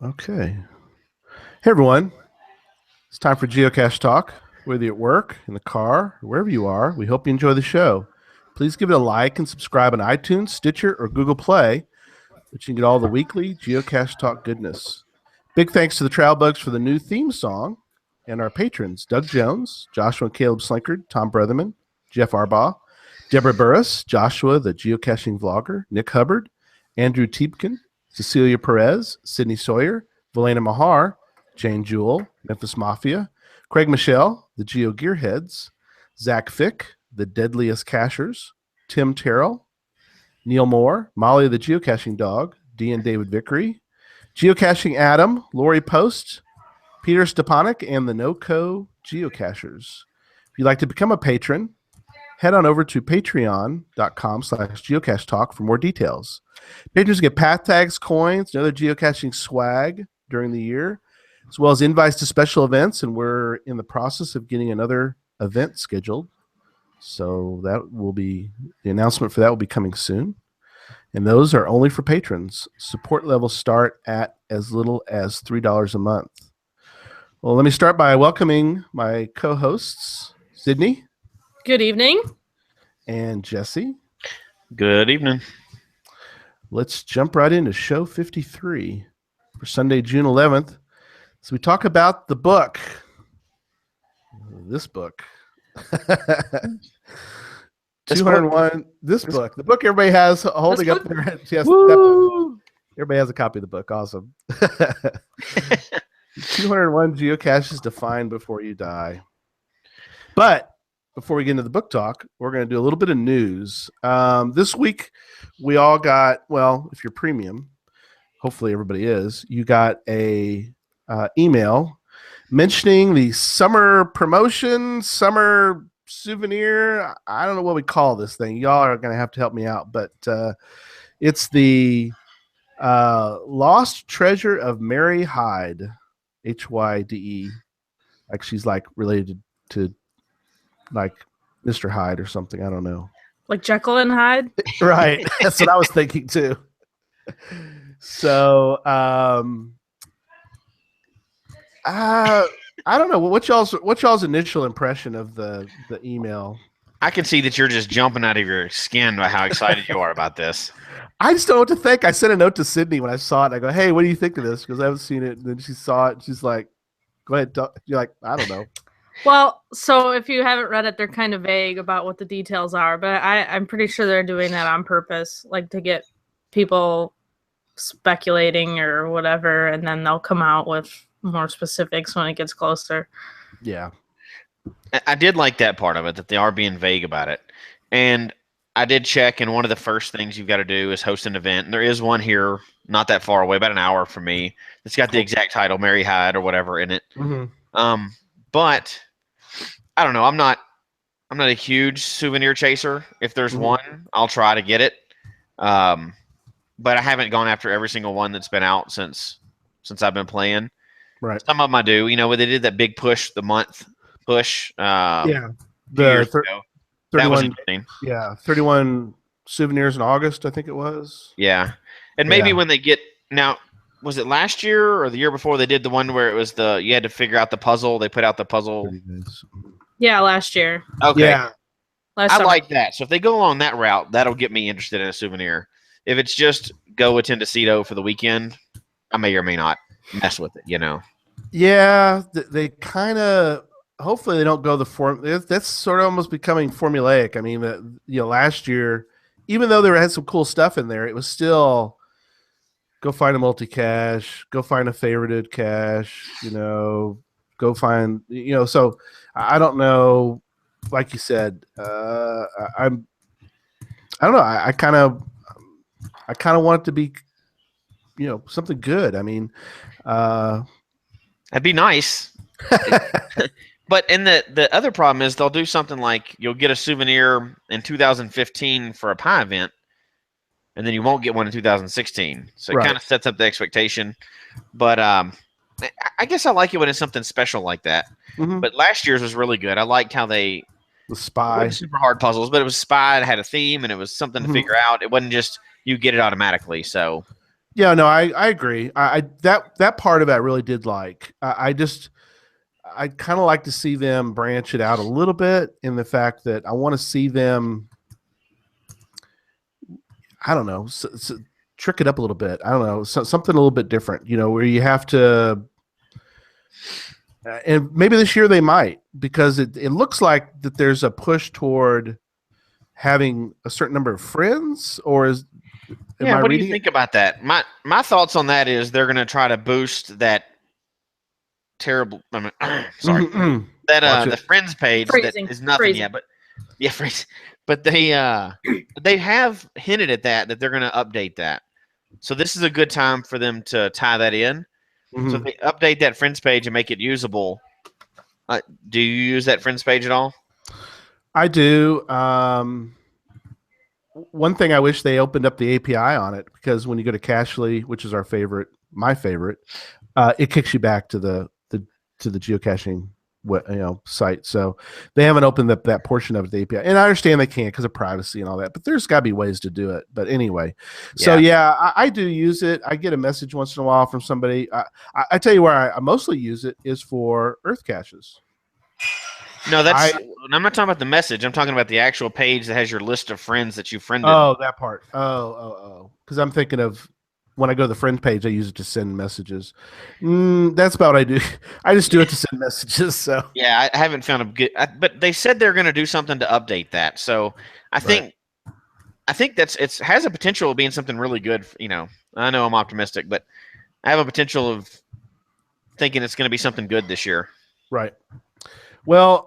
Okay. Hey, everyone. It's time for Geocache Talk. Whether you're at work, in the car, or wherever you are, we hope you enjoy the show. Please give it a like and subscribe on iTunes, Stitcher, or Google Play, which you can get all the weekly Geocache Talk goodness. Big thanks to the Trail Bugs for the new theme song and our patrons, Doug Jones, Joshua and Caleb Slinkard, Tom Bretherman, Jeff Arbaugh, Deborah Burris, Joshua, the geocaching vlogger, Nick Hubbard, Andrew Tiepkin, Cecilia Perez, Sydney Sawyer, Valena Mahar, Jane Jewell, Memphis Mafia, Craig Michelle, the Geo Gearheads, Zach Fick, the Deadliest Cachers, Tim Terrell, Neil Moore, Molly the Geocaching Dog, D and David Vickery, Geocaching Adam, Lori Post, Peter Stepanek, and the NoCo Geocachers. If you'd like to become a patron, head on over to patreon.com/geocache talk for more details. Patrons get path tags, coins, and other geocaching swag during the year, as well as invites to special events, and we're in the process of getting another event scheduled. So that will be, the announcement for that will be coming soon. And those are only for patrons. Support levels start at as little as $3 a month. Well, let me start by welcoming my co-hosts, Sydney. Good evening. And Jesse. Good evening. Let's jump right into show 53 for Sunday, June 11th. So we talk about the book. This book. 201. This book. The book everybody has holding up their head. Yes, everybody has a copy of the book. Awesome. 201 geocaches to find before you die. But before we get into the book talk, we're going to do a little bit of news. This week, we all got, well, if you're premium, hopefully everybody is, you got a email mentioning the summer promotion, summer souvenir. I don't know what we call this thing. Y'all are going to have to help me out, but it's the Lost Treasure of Mary Hyde, Hyde. Like she's like related to like Mr. Hyde or something. I don't know. Like Jekyll and Hyde? Right. That's what I was thinking too. So, I don't know. What's y'all's initial impression of the email? I can see that you're just jumping out of your skin by how excited you are about this. I just don't know what to think. I sent a note to Sydney when I saw it. I go, "Hey, what do you think of this?" Because I haven't seen it. And then she saw it. And she's like, "Go ahead." You're like, "I don't know." Well, so if you haven't read it, they're kind of vague about what the details are, but I'm pretty sure they're doing that on purpose, like to get people speculating or whatever, and then they'll come out with more specifics when it gets closer. Yeah. I did like that part of it, that they are being vague about it. And I did check, and one of the first things you've got to do is host an event. And there is one here not that far away, about an hour from me. It's got the exact title, Mary Hyde or whatever, in it. Mm-hmm. But I don't know. I'm not a huge souvenir chaser. If there's one, I'll try to get it. But I haven't gone after every single one that's been out since I've been playing. Right. Some of them I do. You know, when they did that big push, the month push. Yeah. The 31, that was interesting. Yeah, 31 souvenirs in August, I think it was. Yeah, and maybe when they get now, was it last year or the year before they did the one where it was you had to figure out the puzzle? They put out the puzzle. Yeah, last year. Okay. Yeah. I like that. So if they go along that route, that'll get me interested in a souvenir. If it's just go with Tendocito for the weekend, I may or may not mess with it, you know. Yeah, they kind of. Hopefully, they don't go the form. That's sort of almost becoming formulaic. I mean, last year, even though there had some cool stuff in there, it was still go find a multi-cache, go find a favorited cache, go find, So I don't know. Like you said, I don't know. I kind of want it to be, something good. I mean, that'd be nice. But the other problem is they'll do something like you'll get a souvenir in 2015 for a pie event, and then you won't get one in 2016. So it kind of sets up the expectation. But I guess I like it when it's something special like that. Mm-hmm. But last year's was really good. I liked how the spy super hard puzzles, but it was spy. It had a theme, and it was something to figure out. It wasn't just you get it automatically. So Yeah, no, I agree. I that part of it I really did like. I kind of like to see them branch it out a little bit in the fact that I want to see them. I don't know, trick it up a little bit. I don't know, something a little bit different. Where you have to, and maybe this year they might, because it looks like that there's a push toward having a certain number of friends, or am Yeah, I what do you reading it? think about that? My thoughts on that is they're going to try to boost that terrible. I mean, sorry, that Watch the it. friends page that Phrasing. is nothing Phrasing. yet, but yeah, friends. But they have hinted at that they're going to update that. So this is a good time for them to tie that in. So if Mhm. they update that friends page and make it usable. Do you use that friends page at all? I do. One thing I wish they opened up the API on it, because when you go to Cachly, which is my favorite, it kicks you back to the geocaching site. So they haven't opened up that portion of the API, and I understand they can't because of privacy and all that. But there's got to be ways to do it. But anyway, so Yeah. yeah, I do use it. I get a message once in a while from somebody. I tell you where I mostly use it is for Earth caches. No, I I'm not talking about the message. I'm talking about the actual page that has your list of friends that you friended. Oh, that part. Oh. Because I'm thinking of when I go to the friend page, I use it to send messages. That's about what I do. I just do it to send messages. So Yeah, I haven't found a good. But they said they're going to do something to update that. So I right. think I think it has a potential of being something really good. I know I'm optimistic, but I have a potential of thinking it's going to be something good this year. Right. Well,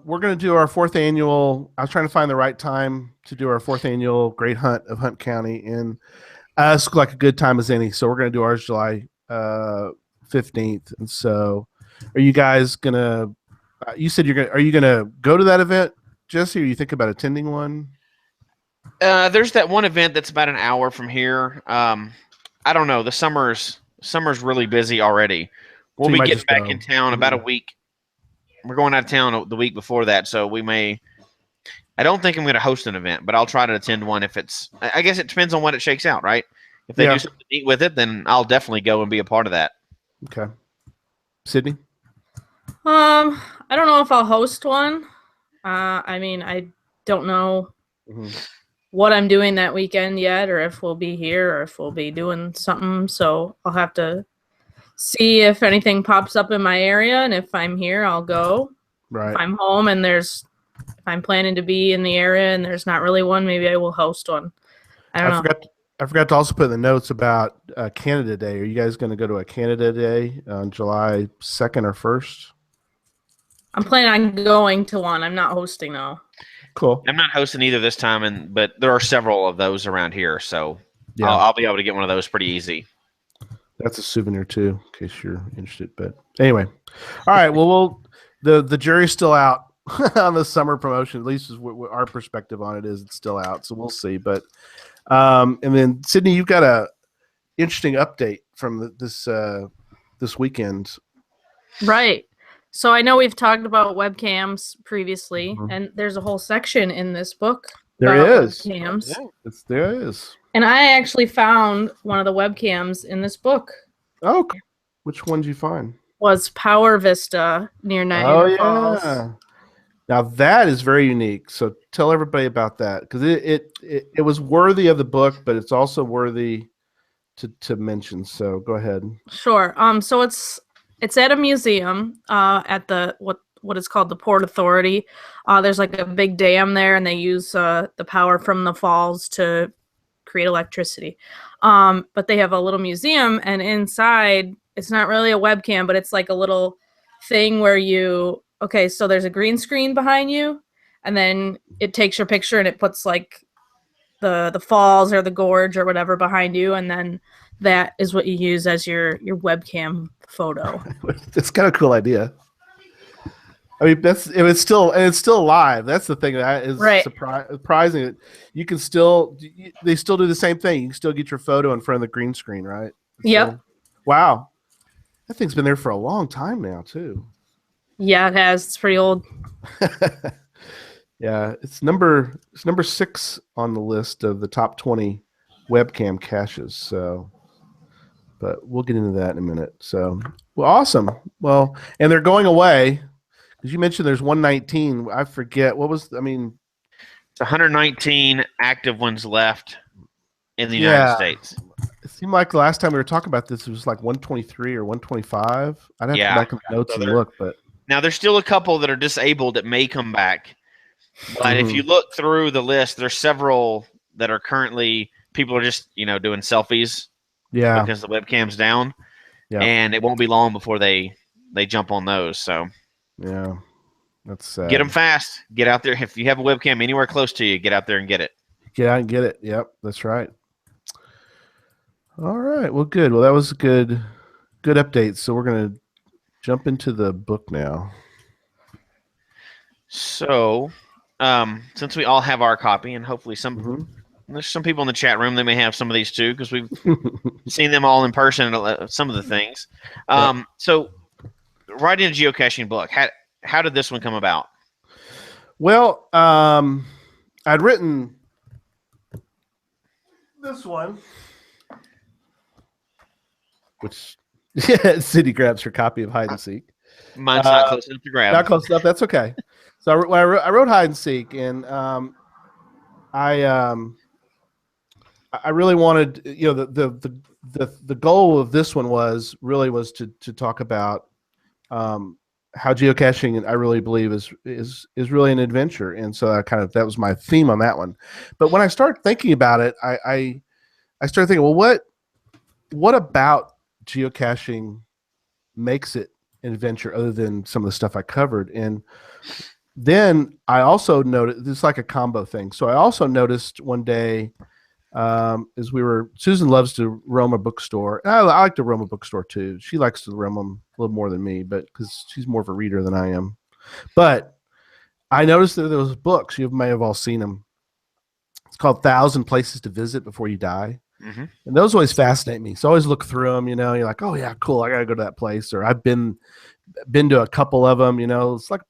we're going to do our fourth annual. I was trying to find the right time to do our fourth annual Great Hunt of Hunt County, and it's like a good time as any. So we're going to do ours July 15th. And so, are you guys gonna? You said you're gonna. Are you gonna go to that event, Jesse? Or you think about attending one? There's that one event that's about an hour from here. I don't know. The summer's really busy already. We'll So you be might getting just back in go. town about a week. We're going out of town the week before that, so we may. I don't think I'm going to host an event, but I'll try to attend one if it's. I guess it depends on what it shakes out, right? If they do Yeah. something neat with it, then I'll definitely go and be a part of that. Okay. Sydney. I don't know if I'll host one. I mean, I don't know Mm-hmm. what I'm doing that weekend yet, or if we'll be here, or if we'll be doing something. So I'll have to see if anything pops up in my area, and if I'm here, I'll go. Right. If I'm home and if I'm planning to be in the area and there's not really one, maybe I will host one. I don't know. I forgot to also put in the notes about Canada Day. Are you guys going to go to a Canada Day on July 2nd or 1st? I'm planning on going to one. I'm not hosting though. Cool. I'm not hosting either this time, but there are several of those around here, so Yeah. I'll be able to get one of those pretty easy. That's a souvenir too, in case you're interested. But anyway, all right. Well, the jury's still out on the summer promotion. At least is what our perspective on it is. It's still out, so we'll see. But and then Sydney, you've got a interesting update from this weekend. Right. So I know we've talked about webcams previously, Mhm. and there's a whole section in this book. There about is. webcams. There is. And I actually found one of the webcams in this book. Oh, which one did you find? Was Power Vista near Niagara Falls. Now that is very unique. So tell everybody about that, because it was worthy of the book, but it's also worthy to mention. So go ahead. Sure. So it's at a museum at the what is called the Port Authority. There's like a big dam there, and they use the power from the falls to create electricity. But they have a little museum, and inside it's not really a webcam, but it's like a little thing where so there's a green screen behind you, and then it takes your picture and it puts like the falls or the gorge or whatever behind you, and then that is what you use as your webcam photo. It's kind of a cool idea. I mean, it's still live. That's the thing that is Right. surprising. They still do the same thing. You can still get your photo in front of the green screen, right? Yep. Wow, that thing's been there for a long time now, too. Yeah, it has. It's pretty old. Yeah, it's number 6 on the list of the top 20 webcam caches. So but we'll get into that in a minute. So, well, awesome. Well, and they're going away because you mentioned there's 119. I forget what was. I mean, It's 119 active ones left in the United yeah, States. it seemed like the last time we were talking about this, it was like 123 or 125. I'd have to Yeah. go back in the notes So and look, but now there's still a couple that are disabled that may come back. But if Mhm. you look through the list, there's several that are currently people are just doing selfies yeah, because the webcam's down, yeah, and it won't be long before they jump on those. So yeah. That's sad. get them fast. Get out there. If you have a webcam anywhere close to you, get out there and get it. Get out and get it. Yep, that's right. All right. Well, good. Well, that was a good update. So we're gonna jump into the book now. So, since we all have our copy, and hopefully there's some people in the chat room that may have some of these too, because we've seen them all in person. Some of the things. So, writing a geocaching book. How did this one come about? Well, I'd written this one, which Cindy grabs her copy of Hide and Seek. Mine's not close enough to grab. Not close enough. That's okay. So I wrote Hide and Seek, and I really wanted, the goal of this one was to talk about how geocaching, I really believe, is really an adventure, and so that was my theme on that one. But when I started thinking about it, I started thinking, well, what about geocaching makes it an adventure other than some of the stuff I covered? And then I also noticed it's like a combo thing. So I also noticed one day, as Susan loves to roam a bookstore. And I like to roam a bookstore too. She likes to roam them a little more than me, but because she's more of a reader than I am. But I noticed that there was books. You may have all seen them. It's called 1,000 Places to Visit Before You Die. Mm-hmm. And those always fascinate me. So I always look through them, you're like, oh yeah, cool. I got to go to that place. Or I've been to a couple of them, it's like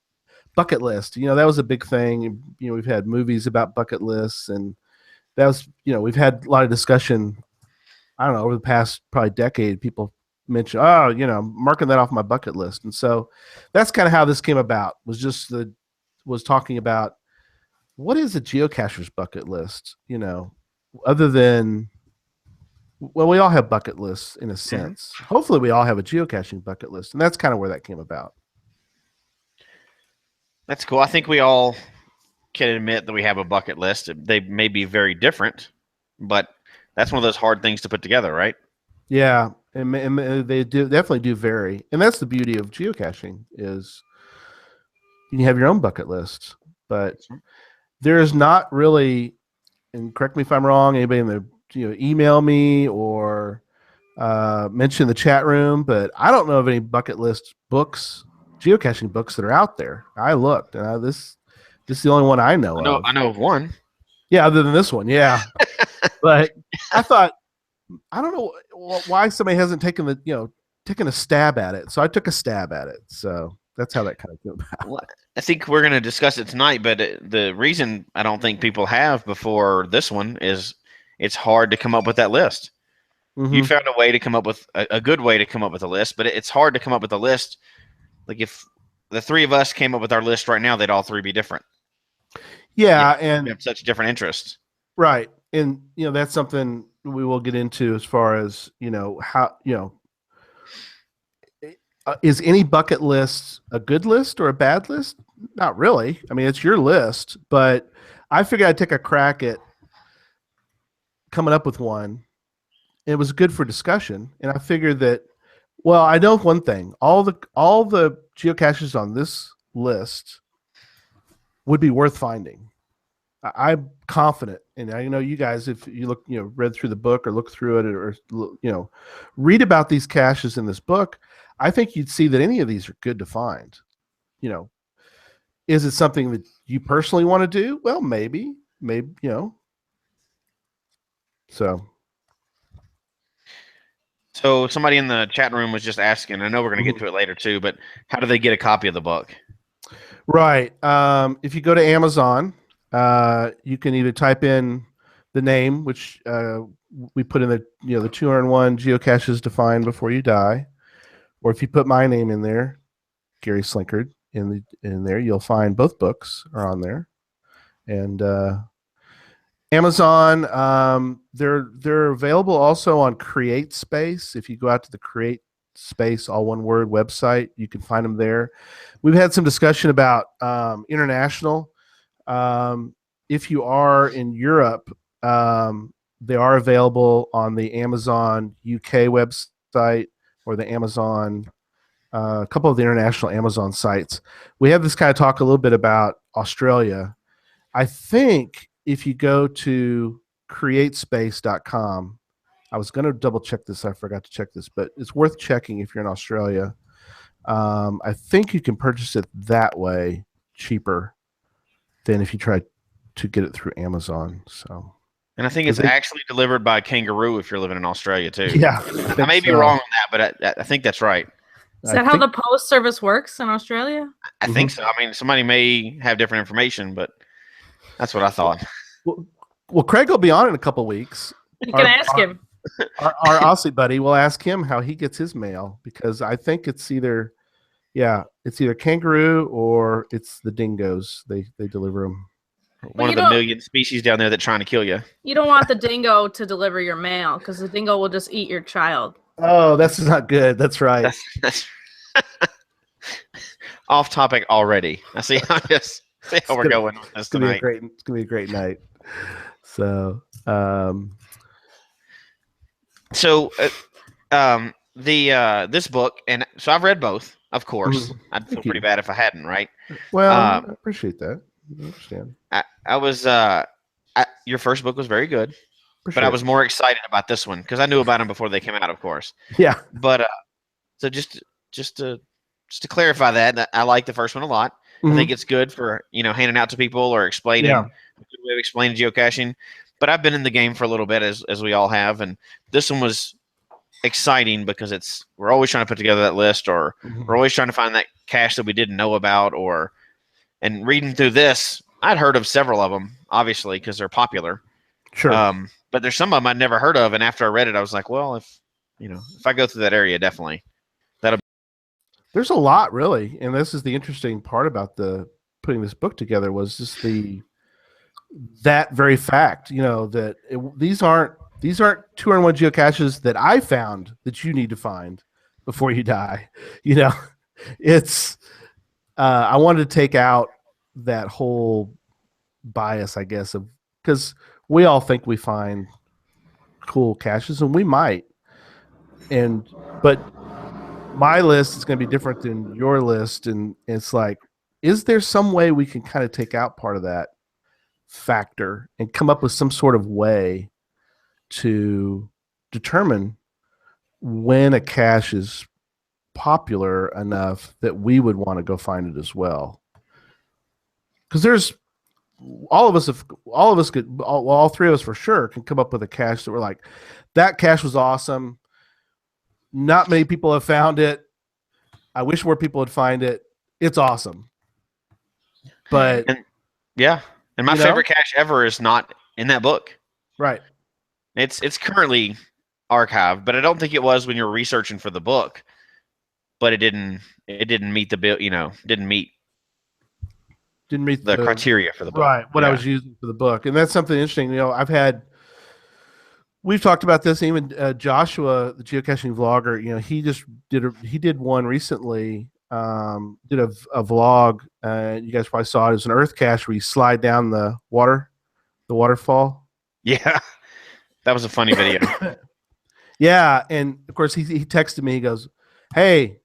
bucket list. That was a big thing. We've had movies about bucket lists, and that was, we've had a lot of discussion, I don't know, over the past probably decade. People mention, marking that off my bucket list. And so that's kind of how this came about, was talking about what is a geocacher's bucket list, other than, well, we all have bucket lists in a sense. Mm-hmm. Hopefully we all have a geocaching bucket list. And that's kind of where that came about. That's cool. I think we all can admit that we have a bucket list. They may be very different, but that's one of those hard things to put together, right? Yeah, and they definitely do vary. And that's the beauty of geocaching, is you can have your own bucket list, but there is not really, and correct me if I'm wrong, anybody in the email me or mention in the chat room, but I don't know of any bucket list books, geocaching books that are out there. I looked, and this is the only one I know of. I know of one. Yeah, other than this one, yeah. But I thought, I don't know why somebody hasn't taken a stab at it. So I took a stab at it. So that's how that kind of came about. Well, I think we're going to discuss it tonight, but the reason I don't think people have before this one is it's hard to come up with that list. Mm-hmm. You found a way to come up with a good way to come up with a list, but it's hard to come up with a list. Like if the three of us came up with our list right now, they'd all three be different. Yeah, and we have such different interests. Right. And that's something we will get into as far as, how, is any bucket list a good list or a bad list? Not really. I mean, it's your list, but I figured I'd take a crack at coming up with one. It was good for discussion, and I figured that, well, I know one thing: all the geocaches on this list would be worth finding. I'm confident, and I know you guys, if you look, read through the book or look through it, or read about these caches in this book, I think you'd see that any of these are good to find. Is it something that you personally want to do? Well, maybe, So somebody in the chat room was just asking, I know we're going to get to it later too, but how do they get a copy of the book? Right. If you go to Amazon, you can either type in the name, which we put in the the 201 geocaches to find before you die, or if you put my name in there, Gary Slinkard, in there, you'll find both books are on there, and Amazon. They're available also on Create Space. If you go out to the Create Space, all one word website, you can find them there. We've had some discussion about international. If you are in Europe, they are available on the Amazon UK website or the Amazon, a couple of the international Amazon sites. We have this kind of talk a little bit about Australia. I think if you go to createspace.com, I was going to double check this. I forgot to check this, but it's worth checking if you're in Australia. I think you can purchase it that way cheaper than if you try to get it through Amazon. So, and I think it's actually delivered by kangaroo if you're living in Australia too. Yeah, I may be wrong on that, but I think that's right. Is that how the post service works in Australia? I think so. I mean, somebody may have different information, but that's what I thought. Well, Craig will be on in a couple weeks. You can ask him. Our Aussie buddy, we'll ask him how he gets his mail, because I think it's either kangaroo or it's the dingoes. They deliver them. One of the million species down there that's trying to kill you. You don't want the dingo to deliver your mail, because the dingo will just eat your child. Oh, that's not good. That's right. That's off topic already. I see how we're going with this tonight. It's gonna be a great night. So, this book, and so I've read both, of course. Mm-hmm. I'd feel pretty bad if I hadn't, right? Well, I appreciate that. I understand. I was your first book was very good, but sure. I was more excited about this one because I knew about them before they came out, of course. Yeah. But so just to clarify that I like the first one a lot. Mm-hmm. I think it's good for handing out to people or explaining. Yeah. A good way of explaining geocaching. But I've been in the game for a little bit, as we all have, and this one was exciting because we're always trying to put together that list, or mm-hmm. we're always trying to find that cache that we didn't know about, and reading through this, I'd heard of several of them, obviously, because they're popular. Sure. But there's some of them I'd never heard of, and after I read it, I was like, well, if I go through that area, definitely that'll. There's a lot, really, and this is the interesting part about putting this book together, was just that very fact, that these aren't 201 geocaches that I found that you need to find before you die. It's I wanted to take out that whole bias, I guess, because we all think we find cool caches, and we might, but my list is going to be different than your list, and it's like, is there some way we can kind of take out part of that factor and come up with some sort of way to determine when a cache is popular enough that we would want to go find it as well? Because all three of us for sure can come up with a cache that we're like, that cache was awesome. Not many people have found it. I wish more people would find it. It's awesome. But and my favorite cache ever is not in that book. Right. It's currently archived, but I don't think it was when you were researching for the book. But it didn't meet the bill. Didn't meet the criteria for the book. Right. What I was using for the book, and that's something interesting. We've talked about this. Even Joshua, the geocaching vlogger, he did one recently. Did a vlog. You guys probably saw it. It was an earth cache where you slide down the waterfall. Yeah, that was a funny video. Yeah, and of course he texted me. He goes, "Hey,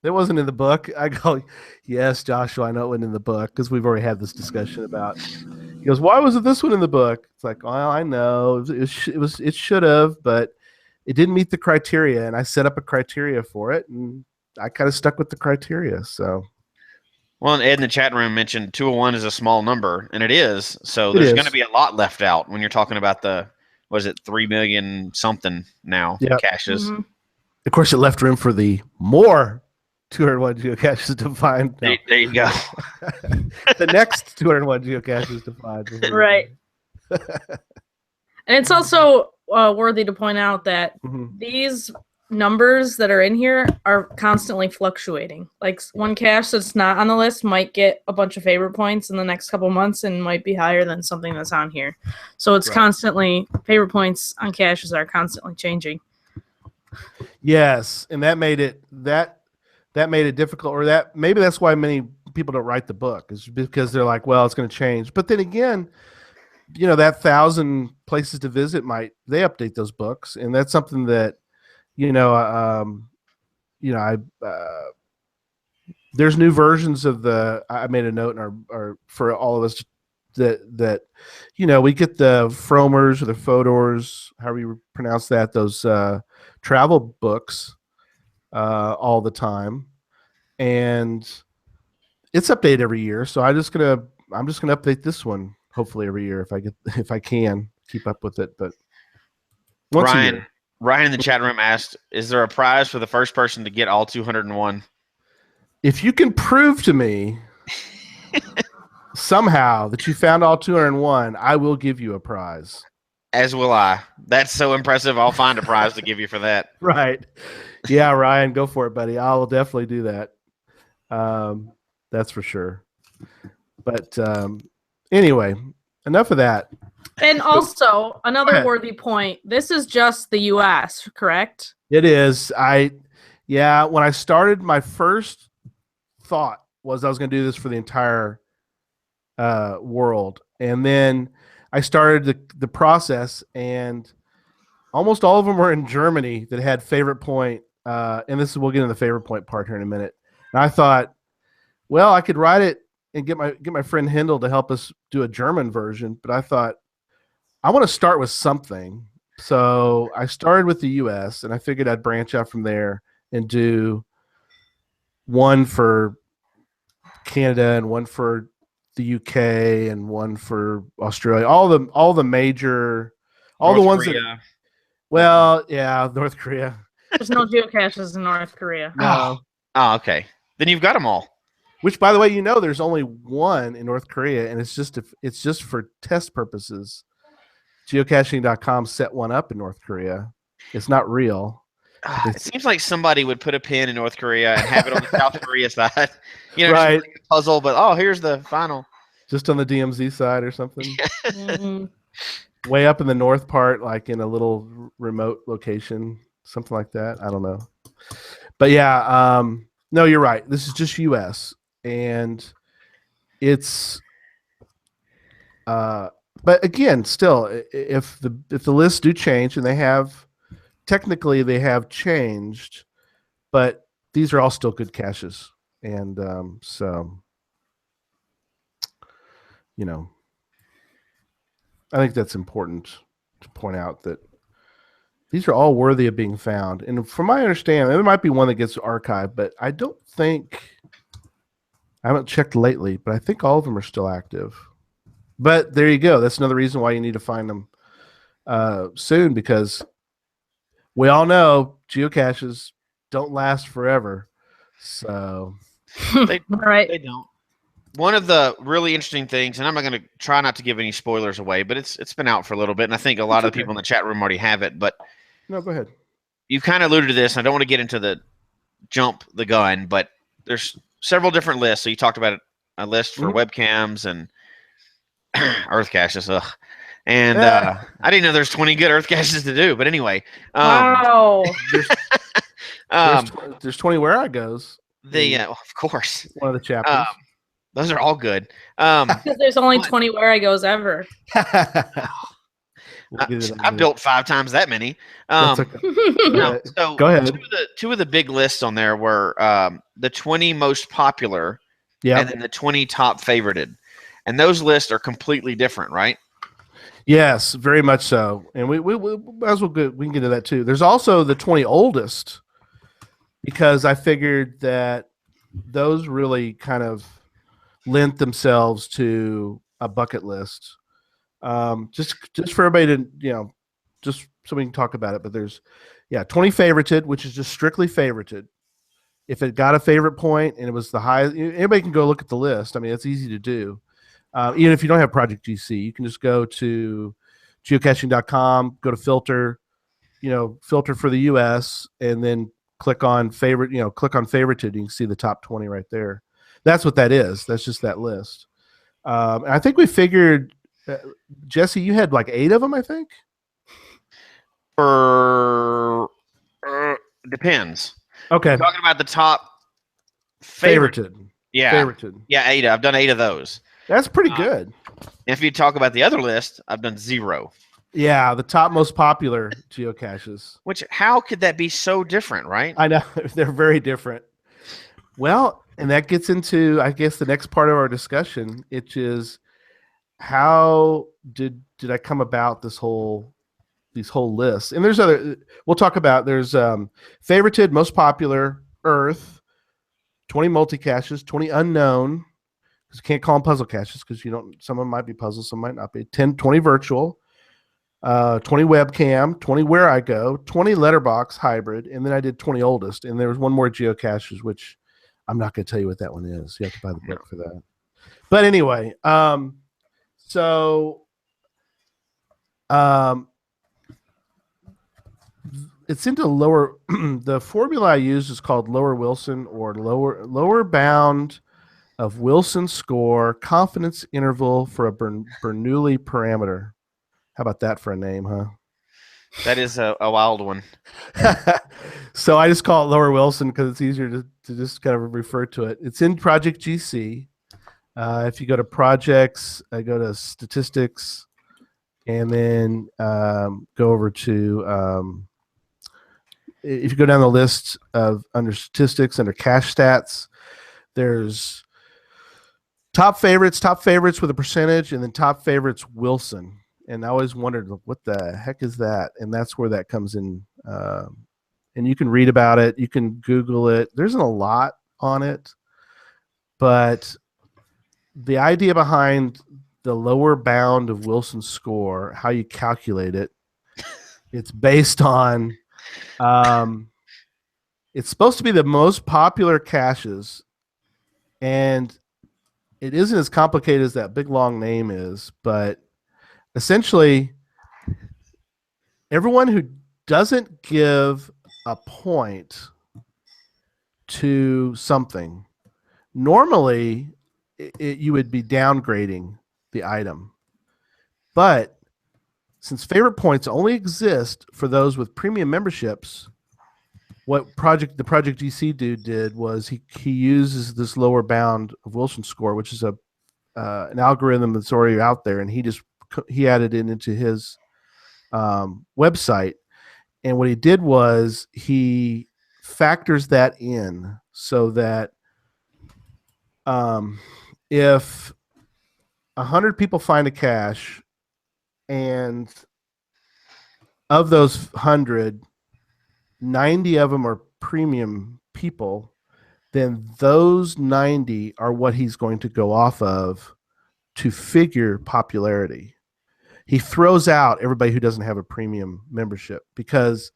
that wasn't in the book." I go, "Yes, Joshua, I know it wasn't in the book because we've already had this discussion about." He goes, "Why wasn't this one in the book?" It's like, well, I know it should have, but it didn't meet the criteria, and I set up a criteria for it, and I kind of stuck with the criteria. So, well, and Ed in the chat room mentioned 201 is a small number, and it is. So there's going to be a lot left out when you're talking about 3 million something now caches. Mm-hmm. Of course, it left room for the more 201 geocaches to find. No. There you go. The next 201 geocaches to find. Right. And it's also worthy to point out that Mhm. these numbers that are in here are constantly fluctuating. Like one cache that's not on the list might get a bunch of favorite points in the next couple months and might be higher than something that's on here. So it's Right. constantly, favorite points on caches are constantly changing. Yes, and that made it difficult, or that maybe that's why many people don't write the book, is because they're like, well, it's going to change. But then again, that 1,000 places to visit they update those books, and that's something that I there's new versions of I made a note in our for all of us that we get the Fromers or the Fodors, however you pronounce that, those travel books all the time, and it's updated every year. So I'm just gonna update this one hopefully every year if I can keep up with it. But once a year. Ryan in the chat room asked, "Is there a prize for the first person to get all 201?" If you can prove to me somehow that you found all 201, I will give you a prize. As will I. That's so impressive. I'll find a prize to give you for that. Right. Yeah, Ryan, go for it, buddy. I'll definitely do that. That's for sure. But anyway, enough of that. And also, another worthy point, this is just the US, correct? It is. When I started, my first thought was I was going to do this for the entire world. And then I started the process, and almost all of them were in Germany that had favorite point. And we'll get into the favorite point part here in a minute. And I thought, well, I could write it and get my friend Hindle to help us do a German version. But I thought, I want to start with something. So I started with the US, and I figured I'd branch out from there and do one for Canada and one for the UK and one for Australia. All the major, North the ones Korea. that. Well, yeah, North Korea. There's no geocaches in North Korea. No. Oh, okay. Then you've got them all. Which, by the way, there's only one in North Korea, and it's just for test purposes. Geocaching.com set one up in North Korea. It's not real. It seems like somebody would put a pin in North Korea and have it on the South Korea side. Right. Just like a puzzle, but here's the final. Just on the DMZ side or something. Mm-hmm. Way up in the north part, like in a little remote location, something like that. I don't know. But yeah, no, you're right. This is just US, and it's but again, still, if the lists do change, and they have changed, but these are all still good caches, and so I think that's important to point out that these are all worthy of being found. And from my understanding, there might be one that gets archived, but I haven't checked lately, but I think all of them are still active. But there you go. That's another reason why you need to find them soon, because we all know geocaches don't last forever. So They don't. One of the really interesting things, and I'm not going to try not to give any spoilers away, but it's been out for a little bit, and I think a lot of the people in the chat room already have it. But no, go ahead. You've kind of alluded to this, and I don't want to get into the jump the gun, but there's several different lists. So you talked about a list for webcams and earth caches. And I didn't know there's 20 good earth caches to do, but anyway. Wow. There's 20 where I goes. Of course. One of the chapters. Those are all good. Because there's only 20 where I goes ever. I've built 5 times that many. Okay. So go ahead. Two of the big lists on there were the 20 most popular, and then the 20 top favorited, and those lists are completely different, right? Yes, very much so. And we as well we can get into that too. There's also the 20 oldest, because I figured that those really kind of lent themselves to a bucket list. Just for everybody to, just so we can talk about it. But there's 20 favorited, which is just strictly favorited. If it got a favorite point and it was the highest, anybody can go look at the list. I mean, it's easy to do. Even if you don't have Project GC, you can just go to geocaching.com, go to filter, filter for the US, and then click on favorite, click on favorited. You can see the top 20 right there. That's what that is. That's just that list. And I think we figured, Jesse, you had like 8 of them, I think. For depends. Okay. You're talking about the top Favorited. Yeah. Favorited. Yeah, 8. I've done 8 of those. That's pretty good. If you talk about the other list, I've done 0. Yeah, the top most popular geocaches. Which, how could that be so different, right? I know. They're very different. Well, and that gets into, I guess, the next part of our discussion, which is how did I come about these whole lists? And there's other, we'll talk about, there's favorited, most popular, Earth, 20 multi-caches, 20 unknown, because you can't call them puzzle caches because some of them might be puzzles, some might not be. 20 virtual, 20 webcam, 20 where I go, 20 letterbox hybrid, and then I did 20 oldest. And there was one more geocaches, which I'm not going to tell you what that one is. You have to buy the book for that. But anyway, it's into lower. The formula I use is called lower Wilson, or lower bound of Wilson score confidence interval for a Bernoulli parameter. How about that for a name, huh? That is a wild one. So I just call it lower Wilson because it's easier to just kind of refer to it. It's in Project GC. If you go to projects, I go to statistics, and then go over to, if you go down the list of under statistics, under cache stats, there's top favorites with a percentage, and then top favorites Wilson. And I always wondered, what the heck is that? And that's where that comes in. And you can read about it. You can Google it. There isn't a lot on it. But the idea behind the lower bound of Wilson's score, how you calculate it, it's based on, it's supposed to be the most popular caches. And it isn't as complicated as that big long name is, but essentially, everyone who doesn't give a point to something, normally you would be downgrading the item. But since favorite points only exist for those with premium memberships, what the Project GC dude did was he uses this lower bound of Wilson score, which is an algorithm that's already out there, and he added it into his website. And what he did was he factors that in so that if 100 people find a cache, and of those 100, 90 of them are premium people, then those 90 are what he's going to go off of to figure popularity. He throws out everybody who doesn't have a premium membership, because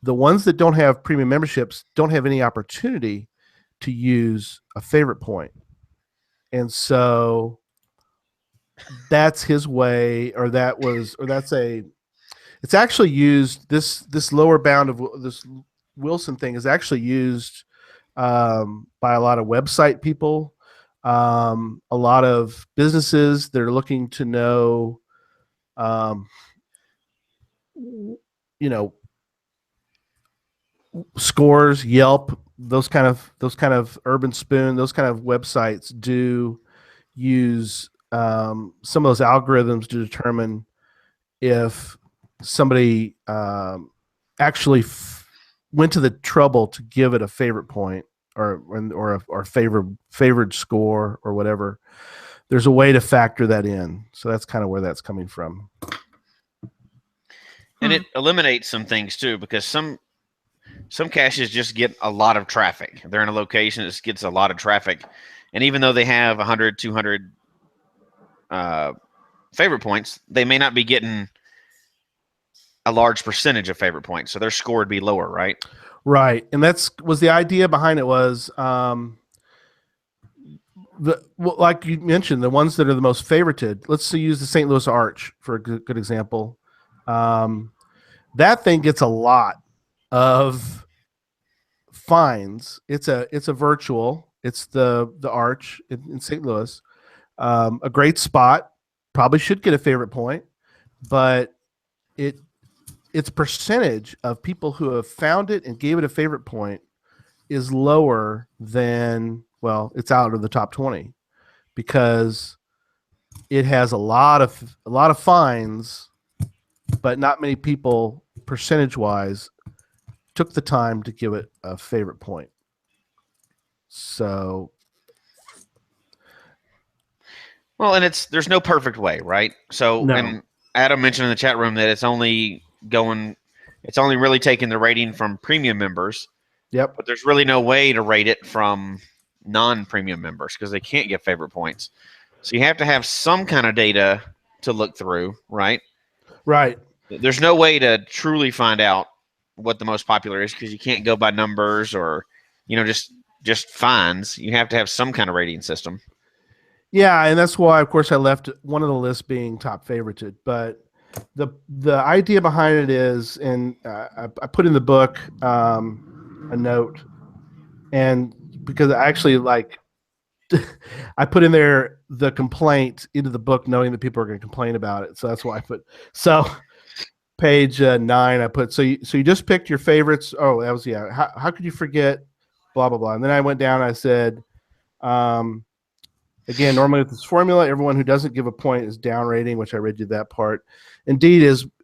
the ones that don't have premium memberships don't have any opportunity to use a favorite point. And so that's his way, it's actually used, this lower bound of this Wilson thing is actually used by a lot of website people, a lot of businesses. They're looking to know, scores, Yelp, those kind of Urban Spoon, those kind of websites do use some of those algorithms to determine if somebody actually went to the trouble to give it a favorite point or favored score or whatever. There's a way to factor that in. So that's kind of where that's coming from. And it eliminates some things too, because some caches just get a lot of traffic. They're in a location that gets a lot of traffic. And even though they have 100, 200 favorite points, they may not be getting a large percentage of favorite points. So their score would be lower, right? Right. And was the idea behind it was, like you mentioned, the ones that are the most favorited. Let's say use the St. Louis Arch for a good example. That thing gets a lot of fines. It's a virtual. It's the Arch in St. Louis. A great spot. Probably should get a favorite point, but its percentage of people who have found it and gave it a favorite point is lower than, well, it's out of the top 20 because it has a lot of fines, but not many people percentage wise took the time to give it a favorite point. So, Well, and there's no perfect way, right? So, No. and Adam mentioned in the chat room that it's only really taking the rating from premium members, yep. but there's really no way to rate it from non-premium members because they can't get favorite points. So you have to have some kind of data to look through, right? Right. There's no way to truly find out what the most popular is because you can't go by numbers or, just fines. You have to have some kind of rating system. Yeah, and that's why, of course, I left one of the lists being top favorited. But the idea behind it is, and I put in the book a note, and because I actually I put in there the complaint into the book, knowing that people are going to complain about it. So that's why I put page 9. I put so you just picked your favorites. Oh, that was How could you forget? Blah blah blah. And then I went down. And I said. Again, normally with this formula, everyone who doesn't give a point is down rating, which I read you that part. Indeed,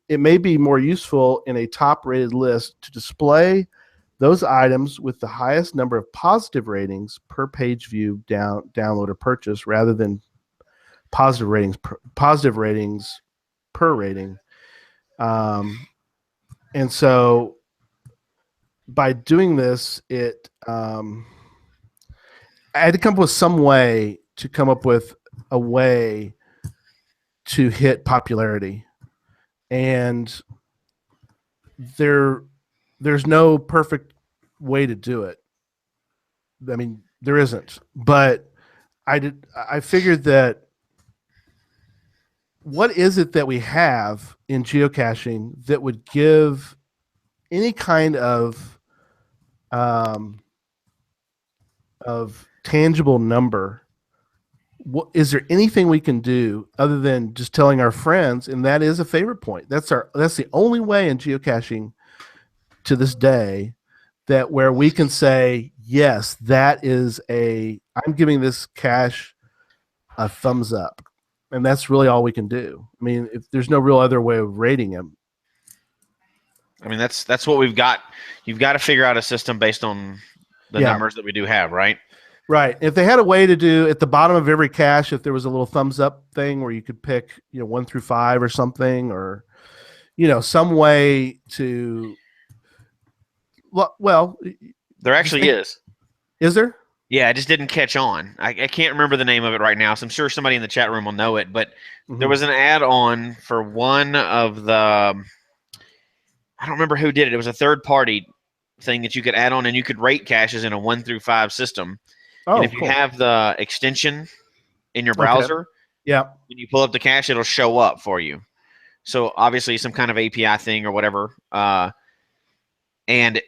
it may be more useful in a top-rated list to display those items with the highest number of positive ratings per page view, download, or purchase, rather than positive ratings per rating. And so by doing this, I had to come up with some way to come up with a way to hit popularity. And there's no perfect way to do it. I mean, there isn't. But I figured that what is it that we have in geocaching that would give any kind of tangible number? Is there anything we can do other than just telling our friends? And that is a favorite point. That's the only way in geocaching to this day that where we can say, yes, I'm giving this cache a thumbs up. And that's really all we can do. I mean, if there's no real other way of rating him. I mean, that's what we've got. You've got to figure out a system based on the numbers that we do have, right? Right. If they had a way to do at the bottom of every cache, if there was a little thumbs up thing where you could pick, 1 through 5 or something, or, some way to, well, there actually is. Is there? Yeah, I just didn't catch on. I can't remember the name of it right now, so I'm sure somebody in the chat room will know it. But there was an add-on for one of the, I don't remember who did it. It was a third-party thing that you could add on, and you could rate caches in a 1 through 5 system. Oh, and if cool. you have the extension in your browser, yeah, when you pull up the cache, it'll show up for you. So obviously some kind of API thing or whatever. And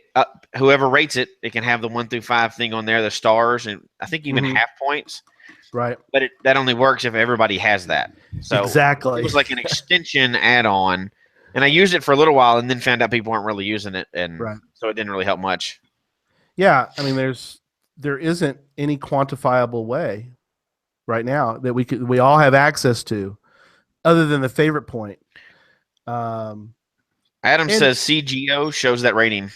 whoever rates it, it can have the 1 through 5 thing on there, the stars, and I think even half points. Right. But that only works if everybody has that. So exactly. It was like an extension add-on, and I used it for a little while, and then found out people weren't really using it, and so it didn't really help much. Yeah, I mean, there isn't any quantifiable way right now that we all have access to, other than the favorite point. Adam says CGO shows that rating.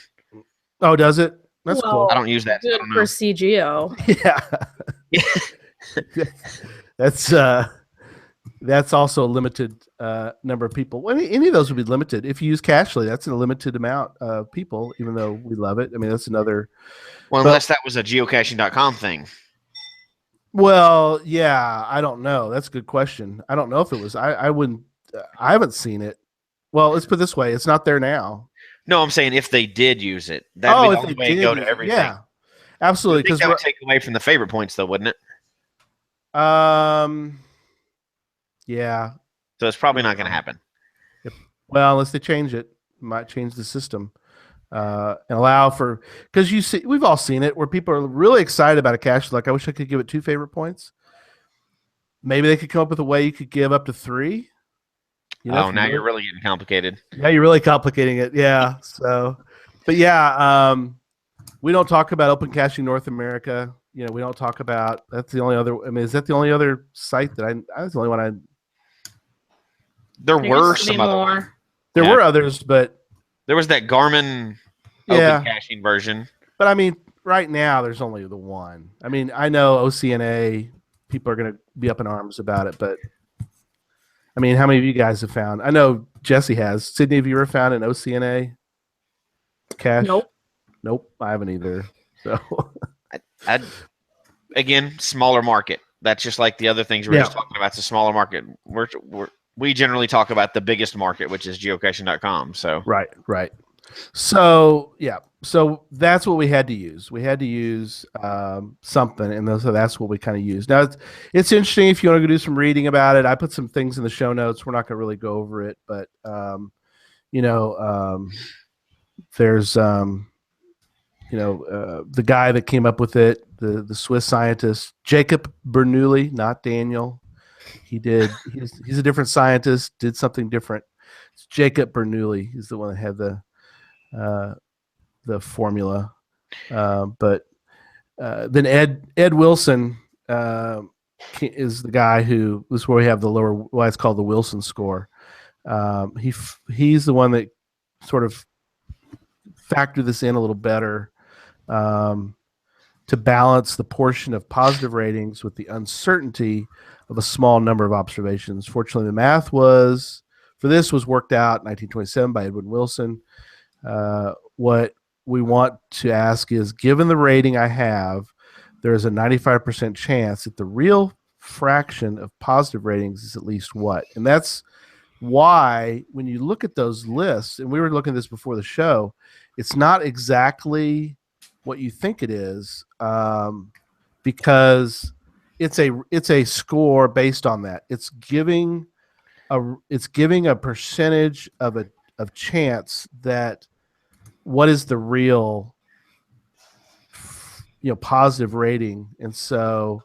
Oh, does it? That's cool. I don't use that. Good for CGO. Yeah. That's also a limited number of people. Well, any of those would be limited. If you use Cachly, that's a limited amount of people, even though we love it. I mean, that's another. Well, unless that was a geocaching.com thing. Well, yeah, I don't know. That's a good question. I don't know if it was. I wouldn't. I haven't seen it. Well, let's put it this way: it's not there now. No, I'm saying if they did use it, that'd be the only way to go to everything. Yeah, absolutely. Because that would take away from the favorite points, though, wouldn't it? Yeah. So it's probably not going to happen. Well, unless they change it, might change the system and allow for, because you see, we've all seen it where people are really excited about a cache. Like, I wish I could give it 2 favorite points. Maybe they could come up with a way you could give up to 3. You know, Oh, now you're really getting complicated. Yeah, you're really complicating it. Yeah. So, but yeah, we don't talk about Open Caching North America. You know, we don't talk about. That's the only other. I mean, is that the only other site that I was the only one I? There were some other ones. There were others, but there was that Garmin Open Caching version. But I mean, right now there's only the one. I mean, I know OCNA people are going to be up in arms about it, but I mean, how many of you guys have found? I know Jesse has. Sydney, have you ever found an OCNA cache? Nope, I haven't either. So, again, smaller market. That's just like the other things we were just talking about. It's a smaller market. We generally talk about the biggest market, which is geocaching.com. So right. So so that's what we had to use. We had to use something, and so that's what we kind of used. Now it's interesting if you want to go do some reading about it. I put some things in the show notes. We're not going to really go over it, but there's the guy that came up with it, the Swiss scientist Jacob Bernoulli, not Daniel. He's a different scientist, did something different. It's Jacob Bernoulli. He's the one that had the formula. But then Ed Wilson is the guy who is where we have the lower, why it's called the Wilson score. He's the one that sort of factored this in a little better to balance the portion of positive ratings with the uncertainty of a small number of observations. Fortunately, the math was worked out in 1927 by Edwin Wilson. What we want to ask is, given the rating I have, there is a 95% chance that the real fraction of positive ratings is at least what? And that's why when you look at those lists, and we were looking at this before the show, it's not exactly what you think it is, because it's a score based on that. It's giving a percentage of chance that what is the real positive rating, and so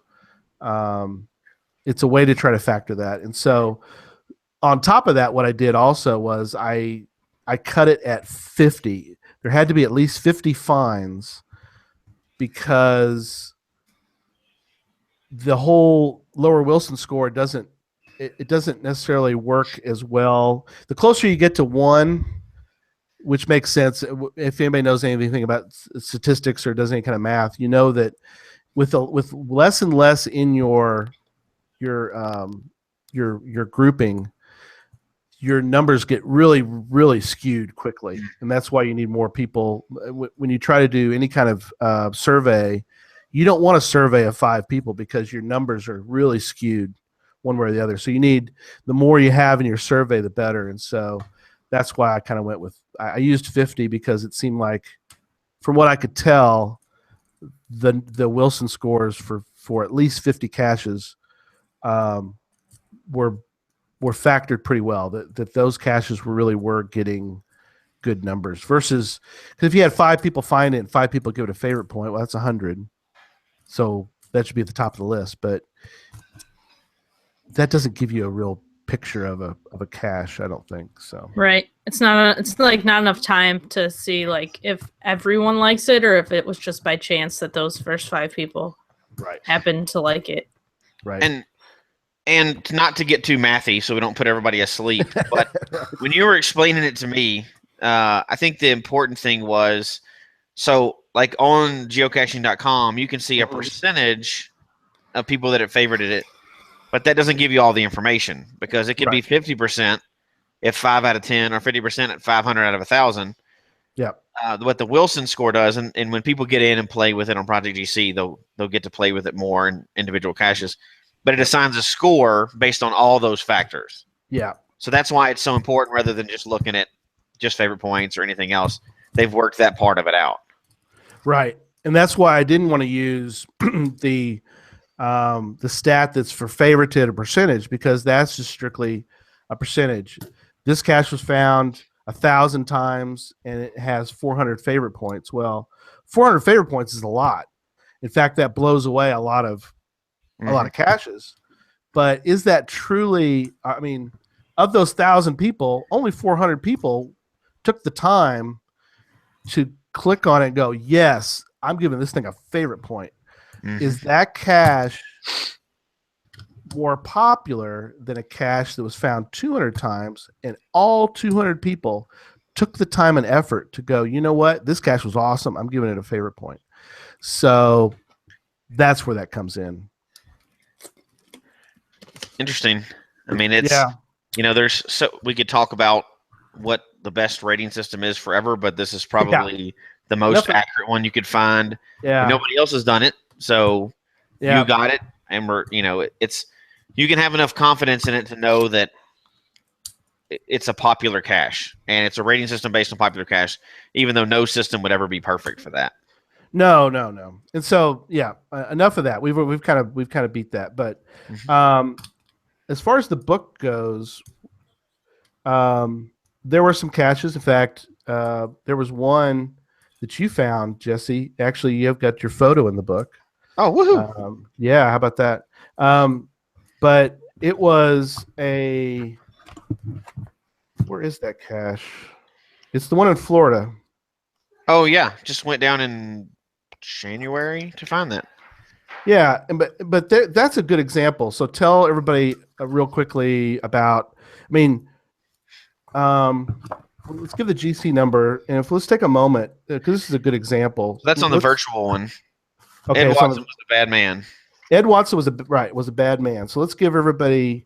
it's a way to try to factor that. And so on top of that, what I did also was I cut it at 50. There had to be at least 50 finds, because the whole lower Wilson score doesn't necessarily work as well. The closer you get to 1, which makes sense. If anybody knows anything about statistics or does any kind of math, you know that with less and less in your grouping, your numbers get really, really skewed quickly. And that's why you need more people. When you try to do any kind of survey, you don't want a survey of 5 people because your numbers are really skewed one way or the other. So you need, the more you have in your survey, the better. And so that's why I kind of went with, I used 50 because it seemed like, from what I could tell, the Wilson scores for at least 50 caches were factored pretty well, that those caches were getting good numbers, versus, because if you had 5 people find it and 5 people give it a favorite point, well, that's 100. So that should be at the top of the list, but that doesn't give you a real picture of a cache, I don't think so. Right. It's not enough time to see like if everyone likes it or if it was just by chance that those first 5 people happened to like it. Right. And not to get too mathy so we don't put everybody asleep, but when you were explaining it to me, I think the important thing was, so like on geocaching.com, you can see a percentage of people that have favorited it, but that doesn't give you all the information, because it could be 50% if 5 out of 10 or 50% at 500 out of 1,000. Yeah. What the Wilson score does, and when people get in and play with it on Project GC, they'll get to play with it more in individual caches, but it assigns a score based on all those factors. Yeah. So that's why it's so important, rather than just looking at just favorite points or anything else. They've worked that part of it out. Right. And that's why I didn't want to use the the stat that's for favorited a percentage, because that's just strictly a percentage. This cache was found 1,000 times and it has 400 favorite points. Well, 400 favorite points is a lot. In fact, that blows away a lot of caches. But is that truly? I mean, of those 1,000 people, only 400 people took the time to click on it and go, "Yes, I'm giving this thing a favorite point." Is that cache more popular than a cache that was found 200 times and all 200 people took the time and effort to go, "You know what? This cache was awesome. I'm giving it a favorite point." So that's where that comes in. Interesting. I mean, it's there's we could talk about what the best rating system is forever, but this is probably the most accurate one you could find. Yeah. And nobody else has done it, so you got it, and we're it's you can have enough confidence in it to know that it's a popular cache, and it's a rating system based on popular cache, even though no system would ever be perfect for that. No. And so enough of that. We've kind of beat that, but as far as the book goes, there were some caches. In fact, there was one that you found, Jesse. Actually, you've got your photo in the book. Oh, woohoo! Yeah, how about that? But it was where is that cache? It's the one in Florida. Oh yeah, just went down in January to find that. Yeah, but that's a good example. So tell everybody real quickly about. I mean, let's give the GC number, and let's take a moment because this is a good example. So that's on the virtual one. Okay, Ed Watson was a bad man. Ed Watson was a bad man. So let's give everybody.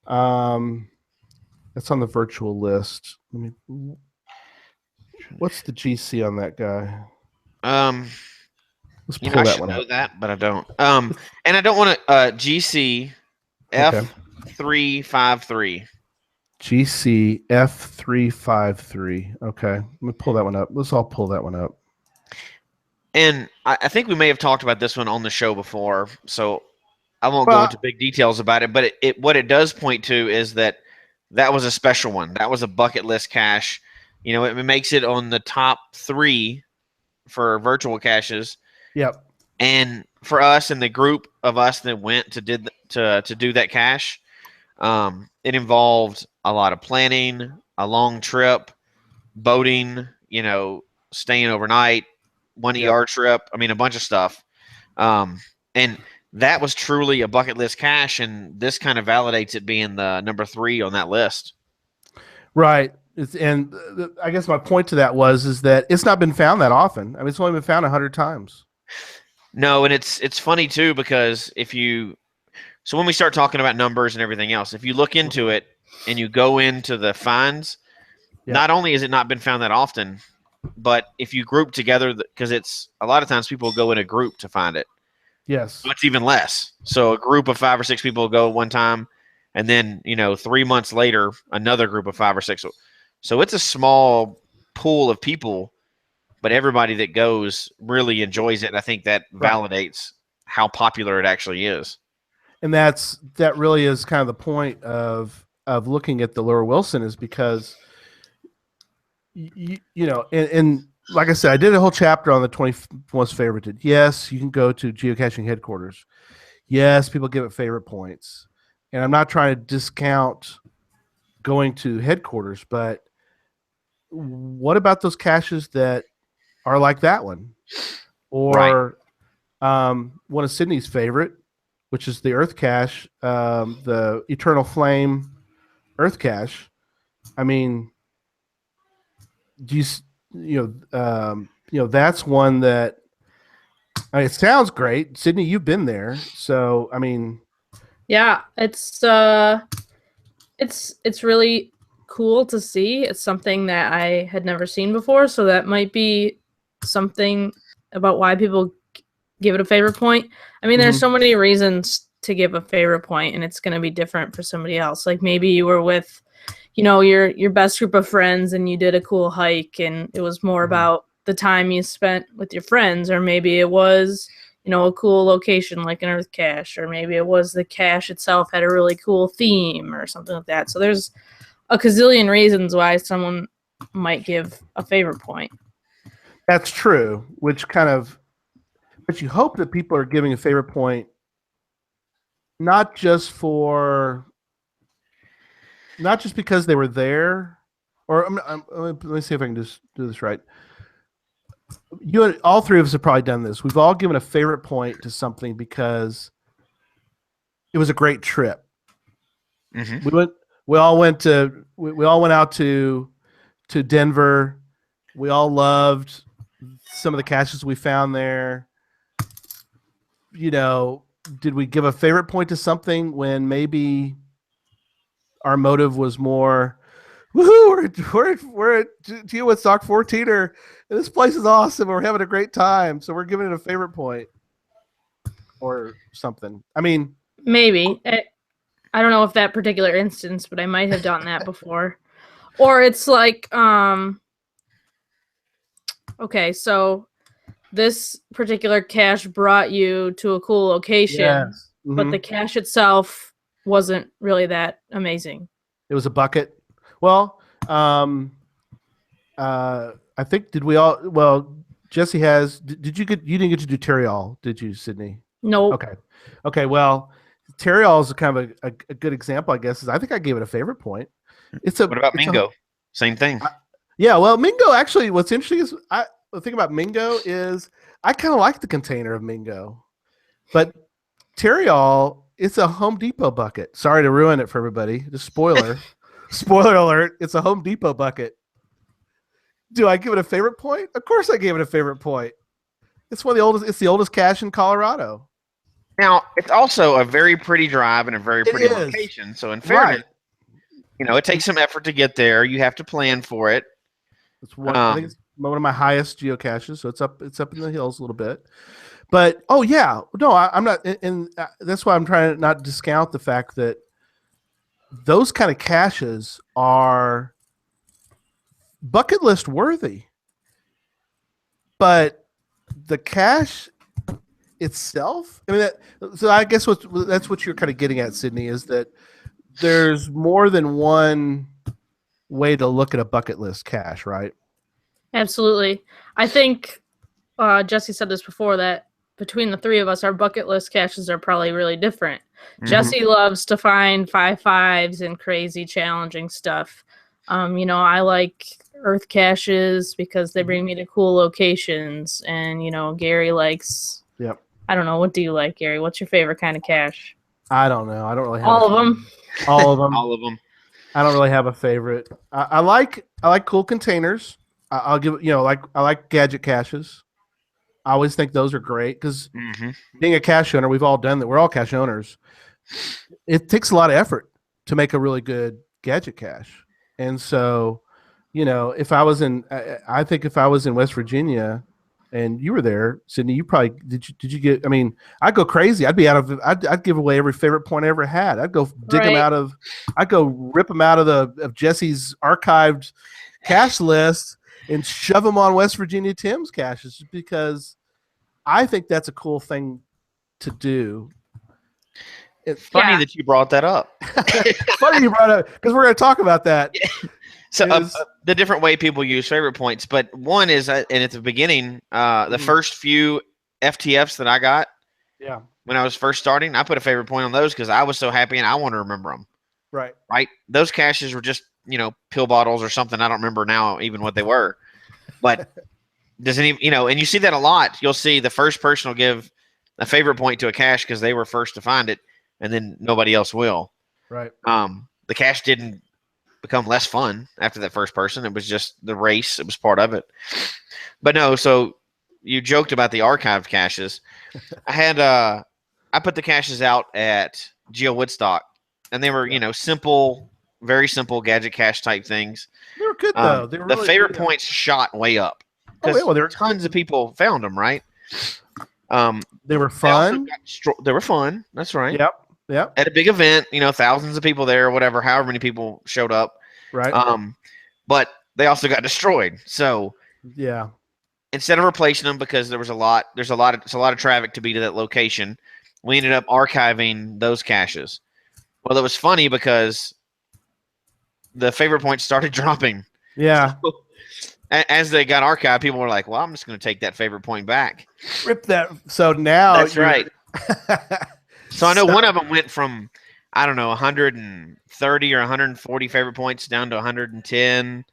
That's on the virtual list. What's the GC on that guy? Let's pull that one out. That, but I don't. And I don't want to GC F353. GC F353. Okay, let me pull that one up. Let's all pull that one up. And I think we may have talked about this one on the show before, so I won't go into big details about it. But what it does point to is that was a special one. That was a bucket list cache. It makes it on the top 3 for virtual caches. Yep. And for us and the group of us that went to do that cache, it involved a lot of planning, a long trip, boating, staying overnight, one ER trip. I mean, a bunch of stuff. And that was truly a bucket list cache, and this kind of validates it being the number 3 on that list. Right. And I guess my point to that is that it's not been found that often. I mean, it's only been found 100 times. No, and it's funny too, because so when we start talking about numbers and everything else, if you look into it and you go into the finds, not only has it not been found that often, but if you group together, because it's a lot of times people go in a group to find it. Yes. So it's even less. So a group of 5 or 6 people go one time, and then 3 months later, another group of 5 or 6. So it's a small pool of people, but everybody that goes really enjoys it. And I think that validates how popular it actually is. And that really is kind of the point of looking at the Laura Wilson, is because and like I said, I did a whole chapter on the 20 most favorited. Yes, you can go to geocaching headquarters. Yes, people give it favorite points. And I'm not trying to discount going to headquarters, but what about those caches that are like that one? Or one of Sydney's favorite, which is the Earth cache, the Eternal Flame Earth cache. I mean, that's one that it sounds great. Sydney, you've been there, so I mean, yeah, it's really cool to see. It's something that I had never seen before, so that might be something about why people give it a favorite point. I mean, there's so many reasons to give a favorite point, and it's going to be different for somebody else. Like maybe you were with, your best group of friends, and you did a cool hike, and it was more about the time you spent with your friends, or maybe it was, a cool location like an Earth cache, or maybe it was the cache itself had a really cool theme or something like that. So there's a gazillion reasons why someone might give a favorite point. That's true, but you hope that people are giving a favorite point not just because they were there, or let me see if I can just do this right. All three of us have probably done this. We've all given a favorite point to something because it was a great trip. Mm-hmm. We all went out to Denver. We all loved some of the caches we found there. Did we give a favorite point to something when maybe our motive was more, woohoo, we're at Geowoodstock 14er, and this place is awesome, and we're having a great time, so we're giving it a favorite point or something. I mean, maybe. I don't know if that particular instance, but I might have done that before. Or it's like, okay, so this particular cache brought you to a cool location, yes. but the cache itself wasn't really that amazing. It was a bucket. Well, I think Jesse has. You didn't get to do Terriall, did you, Sydney? No. Nope. Okay. Well, Terriall is kind of a good example, I guess. I think I gave it a favorite point. What about Mingo? Same thing. Yeah. Well, Mingo actually. What's interesting is the thing about Mingo is I kind of like the container of Mingo, but Terriall, it's a Home Depot bucket. Sorry to ruin it for everybody. Just spoiler alert. It's a Home Depot bucket. Do I give it a favorite point? Of course I gave it a favorite point. It's the oldest cache in Colorado. Now, it's also a very pretty drive and a very pretty location. So in fairness, it takes some effort to get there. You have to plan for it. I think it's one of my highest geocaches, so it's up in the hills a little bit. But I'm not, and that's why I'm trying to not discount the fact that those kind of caches are bucket list worthy. But the cache itself, so I guess that's what you're kind of getting at, Sydney, is that there's more than one way to look at a bucket list cache, right? Absolutely. I think Jesse said this before, that between the three of us, our bucket list caches are probably really different. Mm-hmm. Jesse loves to find 5.5s and crazy challenging stuff. I like Earth caches because they bring me to cool locations, and Gary likes. Yep. I don't know. What do you like, Gary? What's your favorite kind of cache? I don't know. I don't really have all of them. All of them. All of them. I don't really have a favorite. I like cool containers. I'll give I like gadget caches. I always think those are great because being a cache owner, we've all done that. We're all cache owners. It takes a lot of effort to make a really good gadget cache. And so, if I was in West Virginia and you were there, Sydney, you probably, did you get, I'd go crazy. I'd give away every favorite point I ever had. I'd go dig them I'd go rip them out of Jesse's archived cache list and shove them on West Virginia Tim's caches because I think that's a cool thing to do. It's funny that you brought that up. Funny you brought it up because we're going to talk about that. Yeah. So the different way people use favorite points, but one is, and at the beginning, the first few FTFs that I got, when I was first starting, I put a favorite point on those because I was so happy and I want to remember them. Right. Those caches were just pill bottles or something. I don't remember now even what they were, but doesn't even and you see that a lot. You'll see the first person will give a favorite point to a cache because they were first to find it, and then nobody else will. Right. The cache didn't become less fun after that first person. It was just the race. It was part of it. But no, so you joked about the archived caches. I put the caches out at Geowoodstock, and they were, simple, very simple gadget cache type things. They were good though. They were the favorite points shot way up. Because there were tons of people found them, right? They were fun. They were fun. That's right. Yep. At a big event, thousands of people there, whatever, however many people showed up. Right. But they also got destroyed. So yeah. instead of replacing them because there's a lot of traffic to be to that location, we ended up archiving those caches. Well, it was funny because the favorite points started dropping. Yeah. So, as they got archived, people were like, "Well, I'm just going to take that favorite point back." Rip that. So now That's right. So I know one of them went from, I don't know, 130 or 140 favorite points down to 110,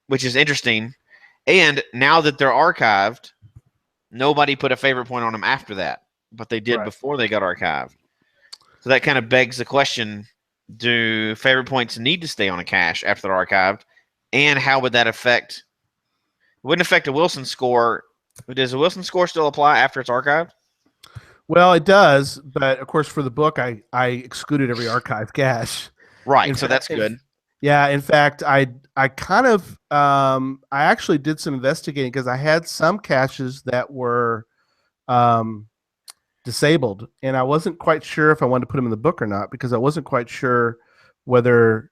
which is interesting. And now that they're archived, nobody put a favorite point on them after that, but they did before they got archived. So that kind of begs the question, do favorite points need to stay on a cache after they're archived? And how would that affect? It wouldn't affect a Wilson score. Does a Wilson score still apply after it's archived? Well, it does, but of course, for the book, I excluded every archive cache. Right, so that's good. Yeah, in fact, I kind of I actually did some investigating because I had some caches that were disabled, and I wasn't quite sure if I wanted to put them in the book or not because I wasn't quite sure whether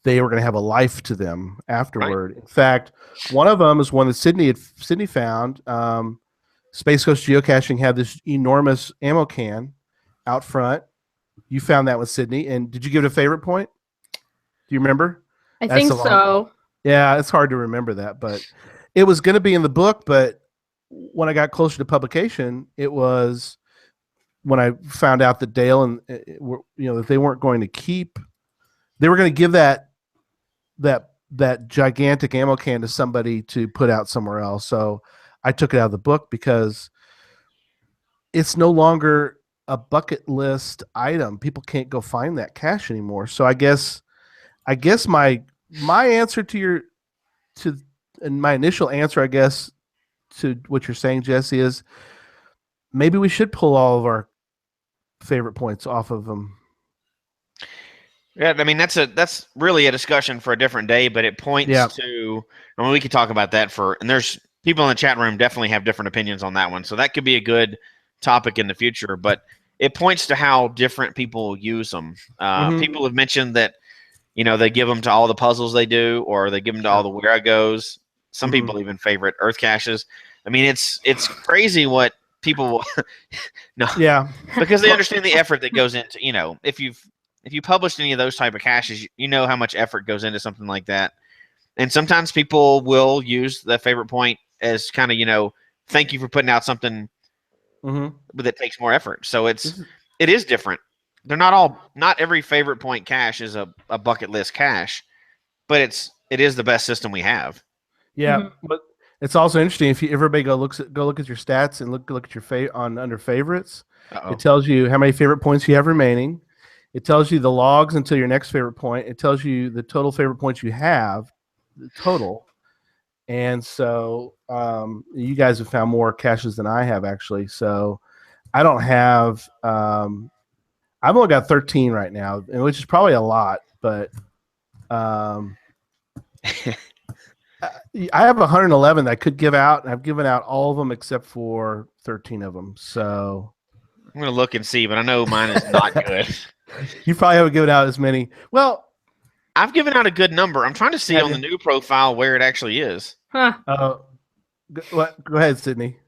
they were going to have a life to them afterward. Right. In fact, one of them is one that Sydney found. Space Coast Geocaching had this enormous ammo can out front. You found that with Sydney, and did you give it a favorite point? Do you remember? I think so. Yeah, it's hard to remember that, but it was going to be in the book. But when I got closer to publication, it was when I found out that Dale and that they weren't going to keep. They were going to give that gigantic ammo can to somebody to put out somewhere else. So I took it out of the book because it's no longer a bucket list item. People can't go find that cache anymore. So I guess my answer to my initial answer, I guess, to what you're saying, Jesse, is maybe we should pull all of our favorite points off of them. Yeah, I mean that's really a discussion for a different day, but it points to. I mean, we could talk about that and there's people in the chat room definitely have different opinions on that one, so that could be a good topic in the future. But it points to how different people use them. People have mentioned that they give them to all the puzzles they do, or they give them to all the where I goes. Some people even favorite Earth caches. I mean, it's crazy what people because they understand the effort that goes into if you published any of those type of caches, you know how much effort goes into something like that. And sometimes people will use the favorite point as kind of, thank you for putting out something that takes more effort. So it is different. They're not every favorite point cache is a bucket list cache, but it is the best system we have. Yeah. But it's also interesting if everybody go look at your stats and look at your under favorites. It tells you how many favorite points you have remaining. It tells you the logs until your next favorite point. It tells you the total favorite points you have, the total. And so you guys have found more caches than I have, actually. So I don't have I've only got 13 right now, which is probably a lot, but I have 111 that I could give out, and I've given out all of them except for 13 of them. So I'm going to look and see, but I know mine is not good. You probably haven't given out as many. Well, I've given out a good number. I'm trying to see on the new profile where it actually is. Huh. Go ahead, Sydney.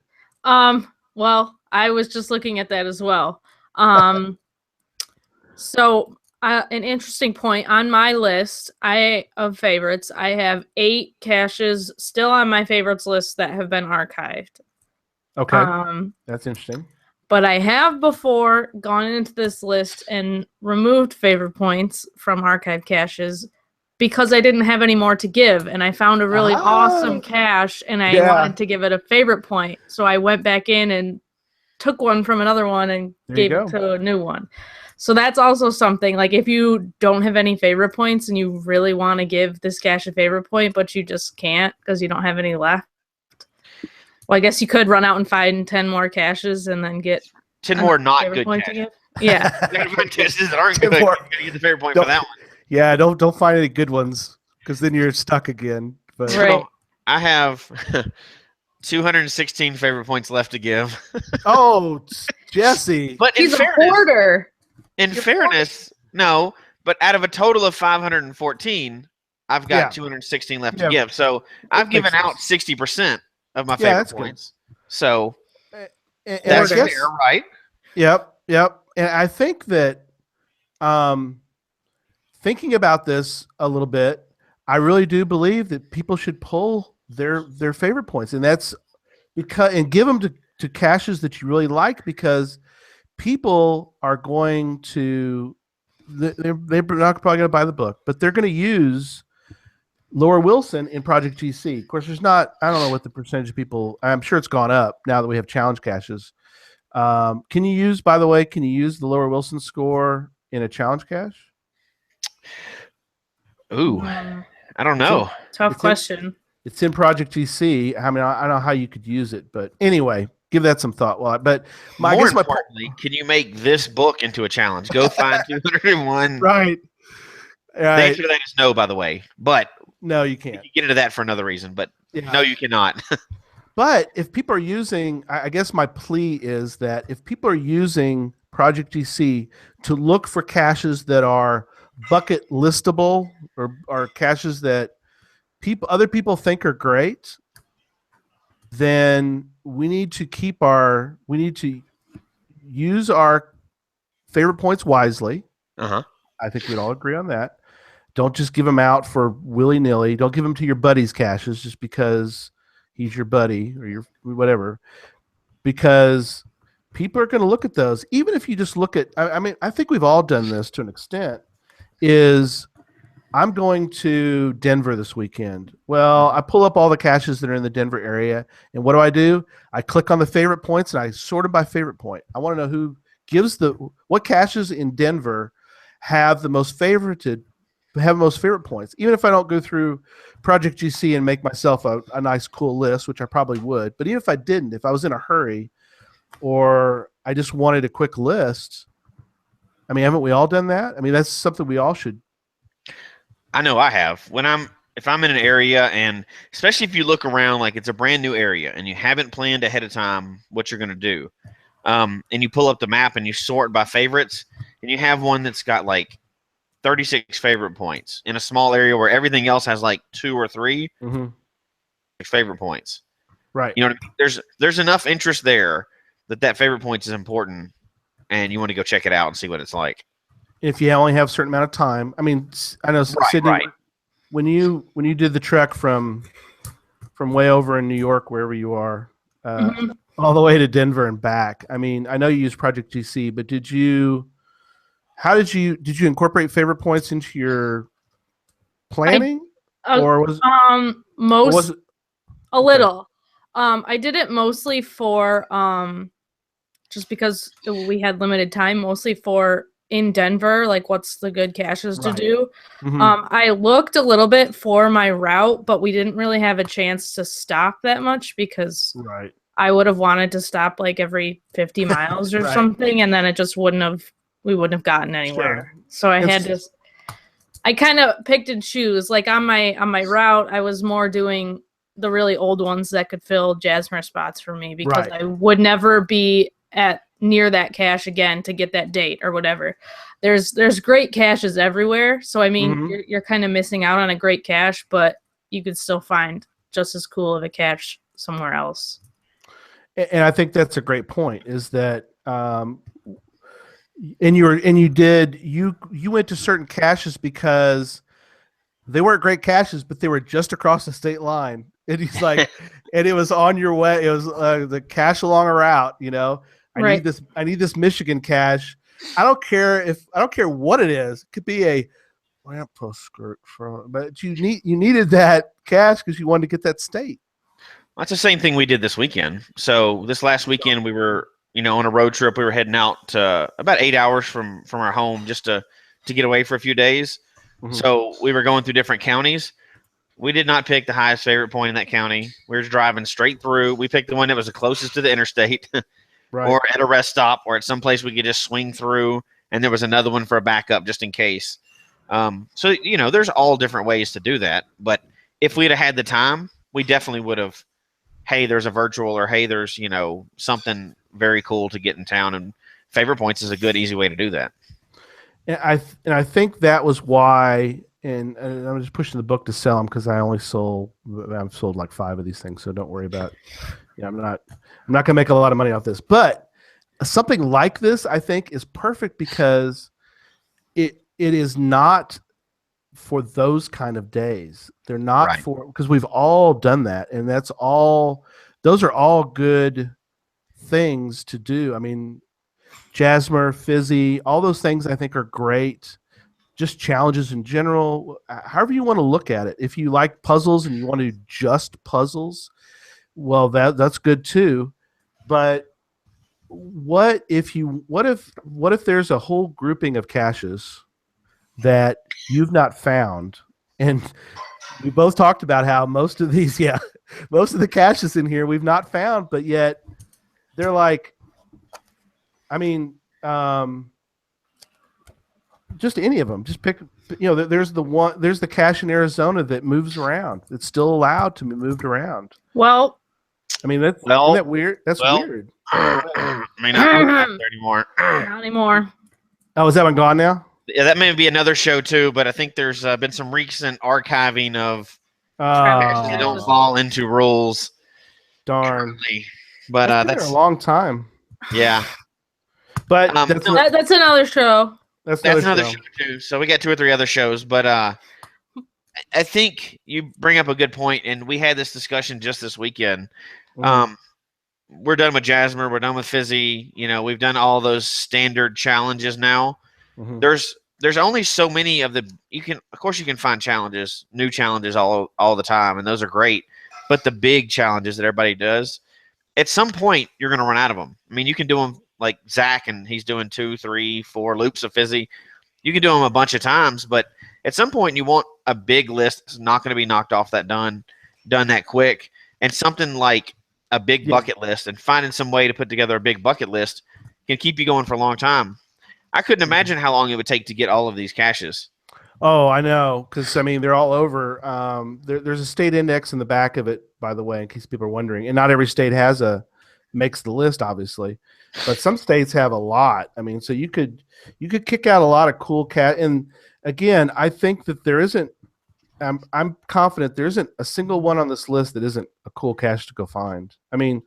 Well, I was just looking at that as well. So an interesting point on my list of favorites, I have 8 caches still on my favorites list that have been archived. Okay. That's interesting. But I have before gone into this list and removed favorite points from archive caches because I didn't have any more to give. And I found a really awesome cache and I wanted to give it a favorite point. So I went back in and took one from another one and gave it to a new one. So that's also something, like if you don't have any favorite points and you really want to give this cache a favorite point, but you just can't because you don't have any left. Well, I guess you could run out and find 10 more caches and then get 10 more not good caches. Yeah. Caches that aren't good. You're going to get the favorite point for that one. Yeah, don't find any good ones because then you're stuck again. But so I have 216 favorite points left to give. Oh, Jesse. But he's a hoarder. In fairness, no, but out of a total of 514, I've got Yeah. 216 left to Yeah. give. So I've makes given out sense. 60% of my Yeah, favorite that's good. points. So And I that's guess, fair, right? yep. And I think that um, thinking about this a little bit, I really do believe that people should pull their favorite points, and that's because and give them to caches that you really like, because people are going to they're not probably going to buy the book, but they're going to use Laura Wilson in Project GC. Of course, there's not, I don't know what the percentage of people, I'm sure it's gone up now that we have challenge caches. Can you use, by the way, can you use the Laura Wilson score in a challenge cache? Ooh, I don't know. Tough question. It's in Project GC. I mean, I don't know how you could use it, but anyway, give that some thought. Well, but I More guess importantly, can you make this book into a challenge? Go find 201. Right. The answer to that is no, by the way. But no, you we can't. can get into that for another reason. But Yeah. no, you cannot. But if people are using, I guess my plea is that if people are using Project GC to look for caches that are bucket listable, or caches that other people think are great, then we need to use our favorite points wisely. Uh-huh. I think we'd all agree on that. Don't just give them out for willy-nilly. Don't give them to your buddy's caches just because he's your buddy or your whatever, because people are going to look at those. Even if you just look at, I mean, I think we've all done this to an extent, is I'm going to Denver this weekend. Well, I pull up all the caches that are in the Denver area, and what do? I click on the favorite points and I sort them by favorite point. I want to know what caches in Denver have the most favorite points. Even if I don't go through Project GC and make myself a nice, cool list, which I probably would, but even if I didn't, if I was in a hurry or I just wanted a quick list, I mean, haven't we all done that? I mean, that's something we all should. I know I have. If I'm in an area, and especially if you look around like it's a brand new area and you haven't planned ahead of time what you're going to do, and you pull up the map and you sort by favorites, and you have one that's got like 36 favorite points in a small area where everything else has like 2 or 3 favorite points. Right. You know what I mean? There's enough interest there that favorite points is important, and you want to go check it out and see what it's like. If you only have a certain amount of time. I mean, I know, Sydney, right. when you did the trek from way over in New York, wherever you are, all the way to Denver and back. I mean, I know you used Project GC, but did you incorporate favorite points into your planning, or was a little? I did it mostly for just because we had limited time, mostly for in Denver, like what's the good caches to do. I looked a little bit for my route, but we didn't really have a chance to stop that much because I would have wanted to stop like every 50 miles or something, and then it just we wouldn't have gotten anywhere. So I kind of picked and choose. Like on my route, I was more doing the really old ones that could fill Jasmer spots for me, because I would never be near that cache again to get that date or whatever. There's great caches everywhere. So I mean, you're kind of missing out on a great cache, but you could still find just as cool of a cache somewhere else. And I think that's a great point, is that you went to certain caches because they weren't great caches, but they were just across the state line. And he's like, and it was on your way. It was the cache along a route. You know, I need this Michigan cache. I don't care what it is. It could be a lamppost skirt but you needed that cache because you wanted to get that state. That's the same thing we did this weekend. So this last weekend we were, on a road trip. We were heading out about 8 hours from our home just to get away for a few days. So we were going through different counties. We did not pick the highest favorite point in that county. We were driving straight through. We picked the one that was the closest to the interstate, or at a rest stop, or at some place we could just swing through. And there was another one for a backup just in case. So there's all different ways to do that. But if we'd have had the time, we definitely would have. Hey, there's a virtual, or hey, there's something very cool to get in town, and favorite points is a good, easy way to do that. And I think that was why. and I'm just pushing the book to sell them because I've sold like 5 of these things, so don't worry about. Yeah, I'm not gonna make a lot of money off this, but something like this I think is perfect because it is not for those kind of days. They're not Right. for, because we've all done that, and those are all good things to do. I mean, Jasmer, Fizzy, all those things I think are great. Just challenges in general, however you want to look at it. If you like puzzles and you want to do just puzzles, well, that's good too. But what if there's a whole grouping of caches that you've not found? And we both talked about how most of these, most of the caches in here we've not found, but yet they're like, I mean, just any of them. Just pick. There's the cache in Arizona that moves around. It's still allowed to be moved around. Well, I mean, isn't that weird? That's weird. I mean, not there anymore. not anymore. Oh, is that one gone now? Yeah, that may be another show too, but I think there's been some recent archiving of caches that don't fall into rules. Darn. Currently. But that's been there a long time. Yeah. But that's another show. That's another show too. So we got 2 or 3 other shows, but I think you bring up a good point, and we had this discussion just this weekend. We're done with Jasmer, we're done with Fizzy. We've done all those standard challenges now. Mm-hmm. There's only so many of the you can find new challenges all the time, and those are great. But the big challenges that everybody does, at some point you're going to run out of them. I mean, you can do them like Zach, and he's doing 2, 3, 4 loops of Fizzy. You can do them a bunch of times, but at some point you want a big list that's not going to be knocked off done that quick, and something like a big bucket list, and finding some way to put together a big bucket list can keep you going for a long time. I couldn't imagine how long it would take to get all of these caches. Oh, I know, because I mean they're all over. There's a state index in the back of it, by the way, in case people are wondering. And not every state makes the list, obviously, but some states have a lot. I mean, so you could kick out a lot of cool cat. And again, I think that there isn't. I'm confident there isn't a single one on this list that isn't a cool cache to go find. I mean,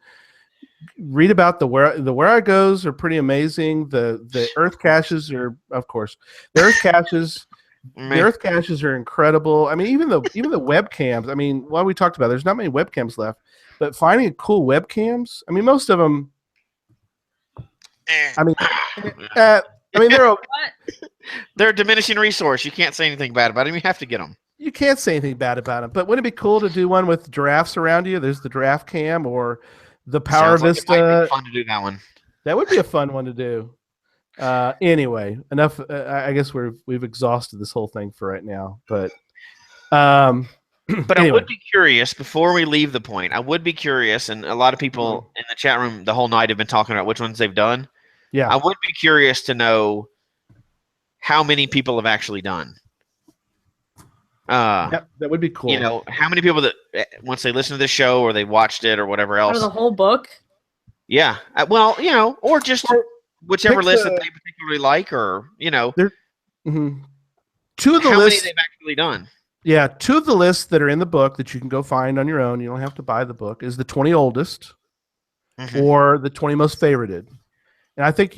read about the where I goes are pretty amazing. The Earth caches are, of course, the Earth caches. The Earth caches are incredible. I mean, even the webcams. I mean, what we talked about, there's not many webcams left, but finding cool webcams. I mean, most of them. I mean, they're a diminishing resource. You can't say anything bad about them. You have to get them. You can't say anything bad about them. But wouldn't it be cool to do one with giraffes around you? There's the giraffe cam or the Power Vista. It might be fun to do that one. That would be a fun one to do. Anyway, enough. I guess we've exhausted this whole thing for right now. But anyway. I would be curious before we leave the point. I would be curious, and a lot of people in the chat room the whole night have been talking about which ones they've done. Yeah, I would be curious to know how many people have actually done. That would be cool. How many people that once they listen to this show or they watched it or whatever else. Or the whole book. Yeah. Or just whichever list that they particularly like, or Mm-hmm. 2 of the how lists many they've actually done. Yeah, 2 of the lists that are in the book that you can go find on your own. You don't have to buy the book. Is the 20 oldest, or the 20 most favorited. And I think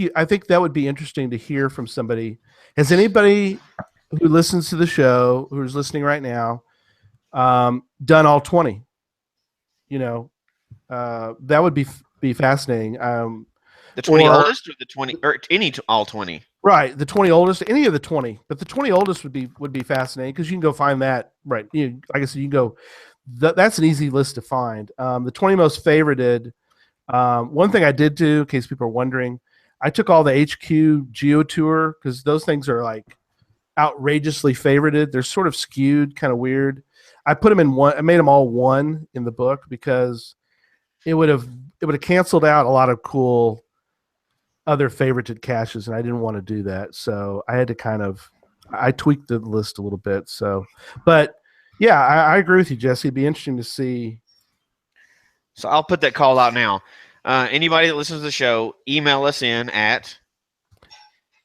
that would be interesting to hear from somebody. Has anybody who listens to the show, who's listening right now, done all 20? That would be fascinating. The 20 oldest, or the 20, or all 20? Right, the 20 oldest, any of the 20, but the 20 oldest would be fascinating because you can go find that. Right, like I said, you can go. That's an easy list to find. The 20 most favorited. One thing I did do, in case people are wondering, I took all the HQ Geo Tour because those things are like outrageously favorited. They're sort of skewed, kind of weird. I put them in one. I made them all 1 in the book because it would have canceled out a lot of cool other favorited caches, and I didn't want to do that. So I had to I tweaked the list a little bit. So, but yeah, I agree with you, Jesse. It'd be interesting to see. So I'll put that call out now. Anybody that listens to the show, email us in at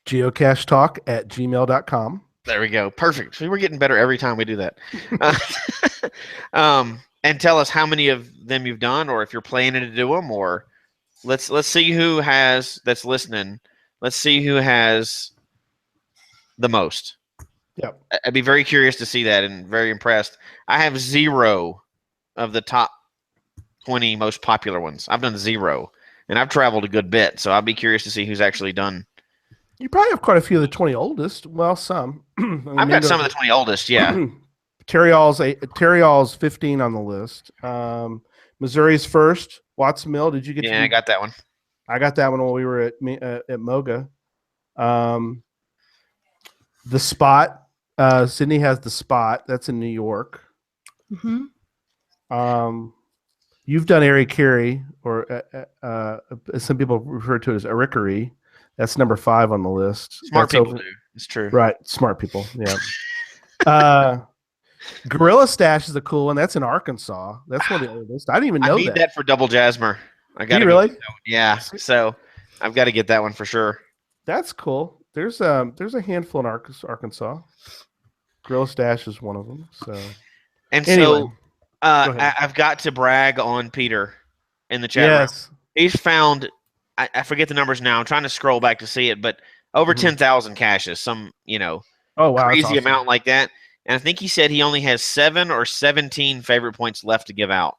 geocachetalk@gmail.com. There we go. Perfect. See, we're getting better every time we do that. And tell us how many of them you've done, or if you're planning to do them, or let's see who has that's listening. Let's see who has the most. Yep. I'd be very curious to see that and very impressed. I have 0 of the top 20 most popular ones. I've done 0, and I've traveled a good bit, so I'll be curious to see who's actually done. You probably have quite a few of the 20 oldest. Well, some. I mean, I've maybe got some of the 20 oldest, yeah. Terry All's 15 on the list. Missouri's first. Watts Mill. Did you get? Yeah, I got that one. I got that one when we were at Moga. The Spot. Sydney has the Spot. That's in New York. Mm-hmm. You've done Ari Carey, or some people refer to it as Arickery. That's number 5 on the list. Smart That's people do. It's true. Right. Smart people. Yeah. Gorilla Stash is a cool one. That's in Arkansas. That's one of the oldest. I didn't even know I need that for Double Jasmer. I got to really? Yeah. So I've got to get that one for sure. That's cool. There's a handful in Arkansas. Gorilla Stash is one of them. So And anyway, so I've got to brag on Peter in the chat room. yes, He's found, I forget the numbers now. I'm trying to scroll back to see it, but over 10,000 caches, some, oh wow, that's crazy awesome. amount like that. And I think he said he only has 7 or 17 favorite points left to give out.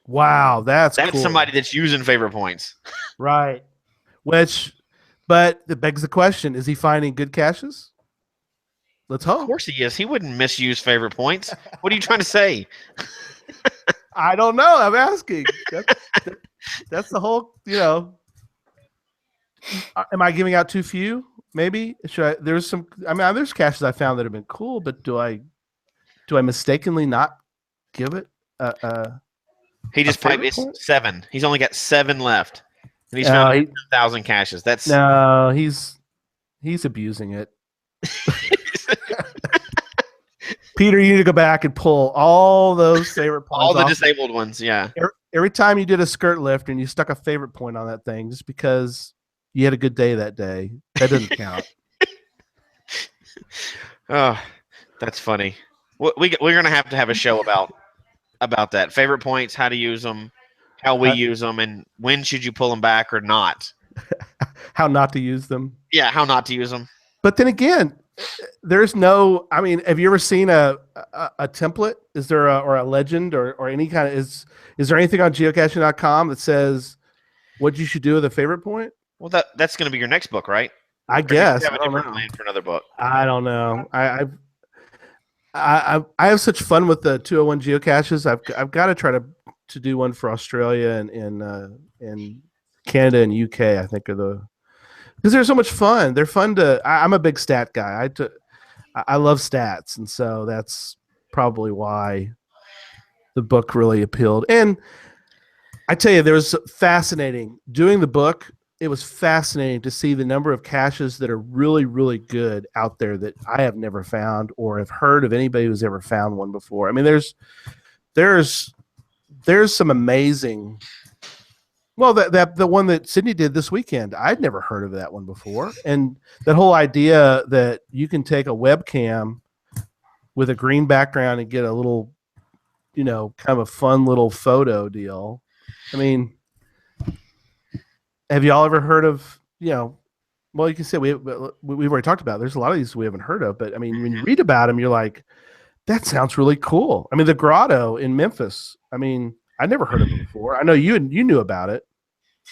Wow, that's cool. Somebody that's using favorite points. Right. But it begs the question, is he finding good caches? Let's hope. Of course he is. He wouldn't misuse favorite points. What are you trying to say? I don't know. I'm asking. That's the whole, am I giving out too few? Maybe there's caches I found that have been cool, but do I mistakenly not give it he just piped it's 7. He's only got 7 left. And he's found 10,000 caches. He's abusing it. Peter, you need to go back and pull all those favorite points. All the disabled ones, yeah. Every time you did a skirt lift and you stuck a favorite point on that thing just because you had a good day that day, that doesn't count. Oh, that's funny. We're going to have a show about that. Favorite points, how to use them, how we use them, and when should you pull them back or not. How not to use them. Yeah, how not to use them. But then again, there's no, have you ever seen a template? Is there a legend or any kind of, is there anything on geocaching.com that says what you should do with a favorite point? Well, that's going to be your next book, right? I guess. You have a different plan for another book. I don't know. I have such fun with the 201 geocaches. I've got to try to do one for Australia and Canada and UK. I think because they're so much fun. They're fun to. I'm a big stat guy. I love stats, and so that's probably why the book really appealed. And I tell you, there was fascinating doing the book. It was fascinating to see the number of caches that are really, really good out there that I have never found or have heard of anybody who's ever found one before. I mean, there's some amazing. Well, the one that Sydney did this weekend, I'd never heard of that one before, and that whole idea that you can take a webcam with a green background and get a little, kind of a fun little photo deal. I mean. Have y'all ever heard of, well, you can say we've already talked about it. There's a lot of these we haven't heard of, but I mean, when you read about them, you're like, that sounds really cool. I mean, the Grotto in Memphis, I mean, I never heard of it before. I know you knew about it.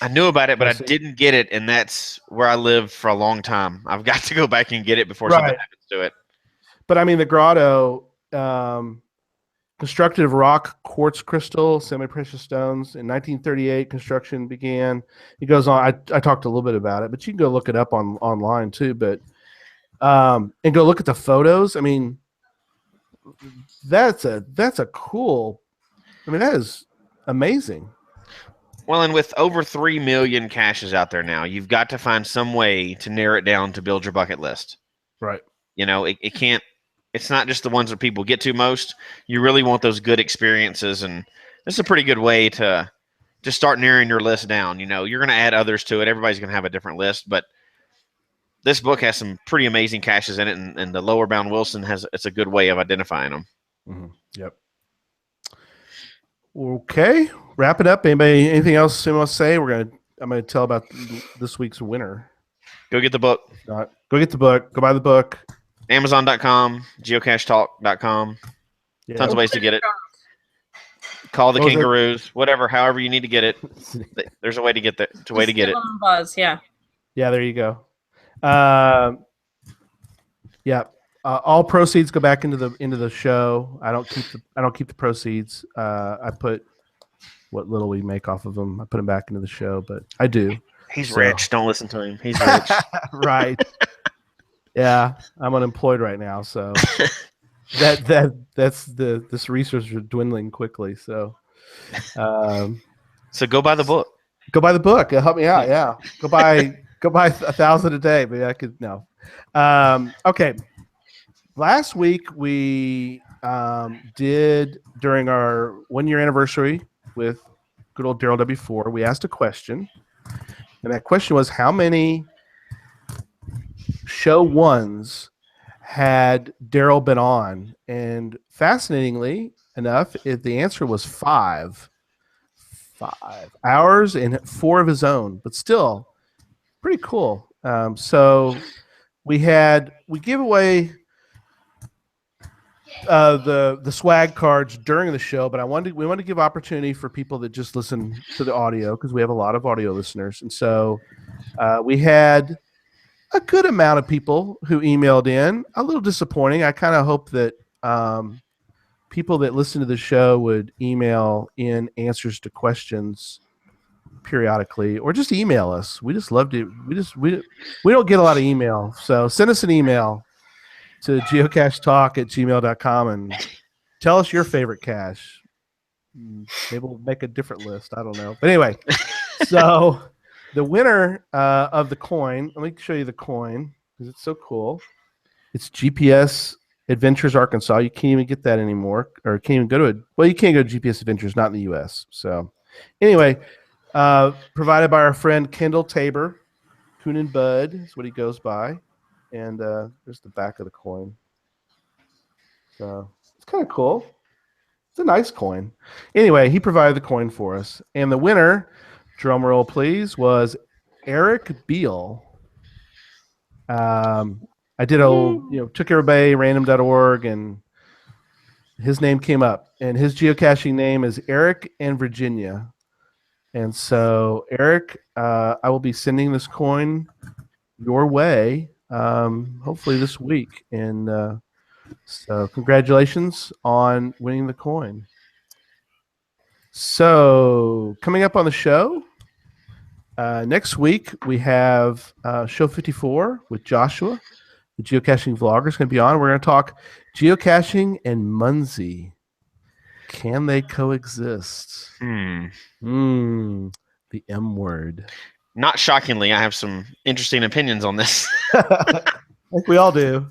I knew about it, but I didn't get it, and that's where I lived for a long time. I've got to go back and get it before something happens to it. But I mean, the Grotto, constructed of rock, quartz crystal, semi-precious stones. In 1938, construction began. It goes on. I talked a little bit about it, but you can go look it up online too. But and go look at the photos. I mean, that's a cool. I mean, that is amazing. Well, and with over 3 million caches out there now, you've got to find some way to narrow it down to build your bucket list. Right. It can't. It's not just the ones that people get to most. You really want those good experiences, and this is a pretty good way to start narrowing your list down. You're going to add others to it. Everybody's going to have a different list, but this book has some pretty amazing caches in it, and the lower bound Wilson it's a good way of identifying them. Mm-hmm. Yep. Okay, wrap it up. Anybody, anything else you want to say? I'm gonna tell about this week's winner. Go get the book. If not, go get the book. Go buy the book. Amazon.com, geocachetalk.com. Yeah. Tons of ways to get it. Call the What was it? kangaroos, whatever, however you need to get it. There's a way to get it. Just give them a buzz, yeah. Yeah, there you go. Yeah. All proceeds go back into the show. I don't keep the proceeds. I put what little we make off of them. I put them back into the show, but I do. He's rich. Don't listen to him. He's rich. Right. Yeah, I'm unemployed right now, so this resource is dwindling quickly. So, so go buy the book. Go buy the book. It'll help me out. Yeah, go buy 1,000 a day. But I could no. Okay. Last week we did during our 1-year anniversary with good old Daryl W4. We asked a question, and that question was, how many show ones had Daryl been on? And fascinatingly enough, the answer was 5 hours and 4 of his own, but still pretty cool. So we give away the swag cards during the show, but we wanted to give opportunity for people that just listen to the audio, because we have a lot of audio listeners, and so we had a good amount of people who emailed in. A little disappointing. I kind of hope that people that listen to the show would email in answers to questions periodically, or just email us. We just love to. We don't get a lot of email, so send us an email to geocachetalk@gmail.com and tell us your favorite cache. Maybe we'll make a different list. I don't know, but anyway. So the winner of the coin. Let me show you the coin because it's so cool. It's GPS Adventures Arkansas. You can't even get that anymore, or can't even go to it. Well, you can't go to GPS Adventures, not in the U.S. So anyway, provided by our friend Kendall Tabor. Coonan Bud is what he goes by. And there's the back of the coin. So it's kind of cool. It's a nice coin. Anyway, he provided the coin for us. And the winner, drum roll please, was Eric Beal. I did took everybody, random.org, and his name came up. And his geocaching name is Eric and Virginia. And so, Eric, I will be sending this coin your way hopefully this week. And so congratulations on winning the coin. So coming up on the show, next week we have show 54 with Joshua, the geocaching vlogger, is going to be on. We're going to talk geocaching and Munzie. Can they coexist? The M word. Not shockingly, I have some interesting opinions on this. Like we all do.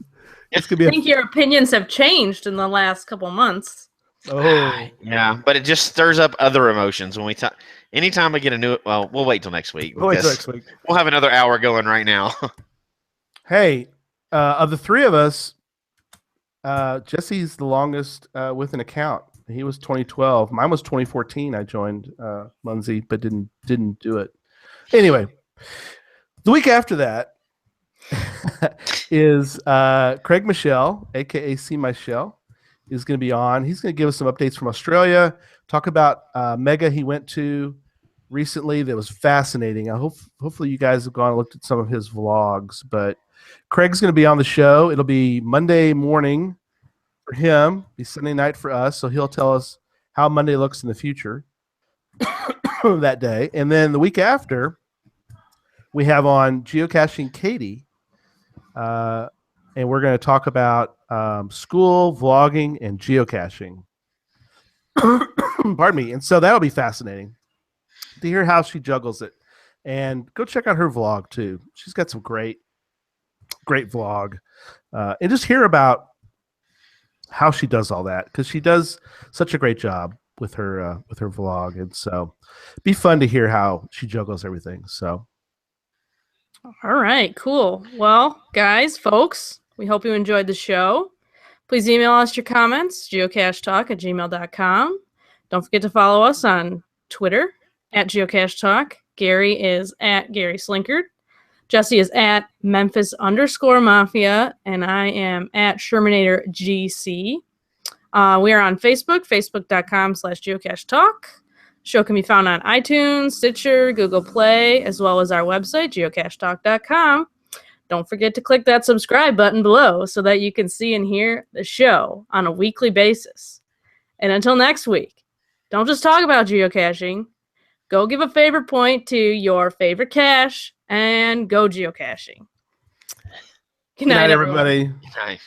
It's gonna be I think your opinions have changed in the last couple months. Oh, yeah, but it just stirs up other emotions when we talk. Anytime I get a new, well, we'll wait till next week. we'll wait till next week. We'll have another hour going right now. Hey, of the three of us, Jesse's the longest with an account. He was 2012. Mine was 2014. I joined Munzie, but didn't do it. Anyway, the week after that is Craig Michelle, aka C. Michelle, is going to be on. He's going to give us some updates from Australia. Talk about Mega he went to recently that was fascinating. Hopefully you guys have gone and looked at some of his vlogs. But Craig's going to be on the show. It'll be Monday morning for him, be Sunday night for us. So he'll tell us how Monday looks in the future that day. And then the week after, we have on Geocaching Katie. And we're going to talk about school, vlogging, and geocaching. Pardon me. And so that'll be fascinating to hear how she juggles it. And go check out her vlog too. She's got some great vlog. And just hear about how she does all that, because she does such a great job with her vlog. And so it'd be fun to hear how she juggles everything. So All right, cool. Well, guys, folks, we hope you enjoyed the show. Please email us your comments, geocachetalk@gmail.com. Don't forget to follow us on Twitter @geocachetalk. Gary is @GarySlinkard. Jesse is @Memphis_Mafia, and I am @ShermanatorGC. We are on Facebook, facebook.com/geocachetalk. Show can be found on iTunes, Stitcher, Google Play, as well as our website, geocachetalk.com. Don't forget to click that subscribe button below so that you can see and hear the show on a weekly basis. And until next week, don't just talk about geocaching. Go give a favorite point to your favorite cache and go geocaching. Good night, everybody. Good night.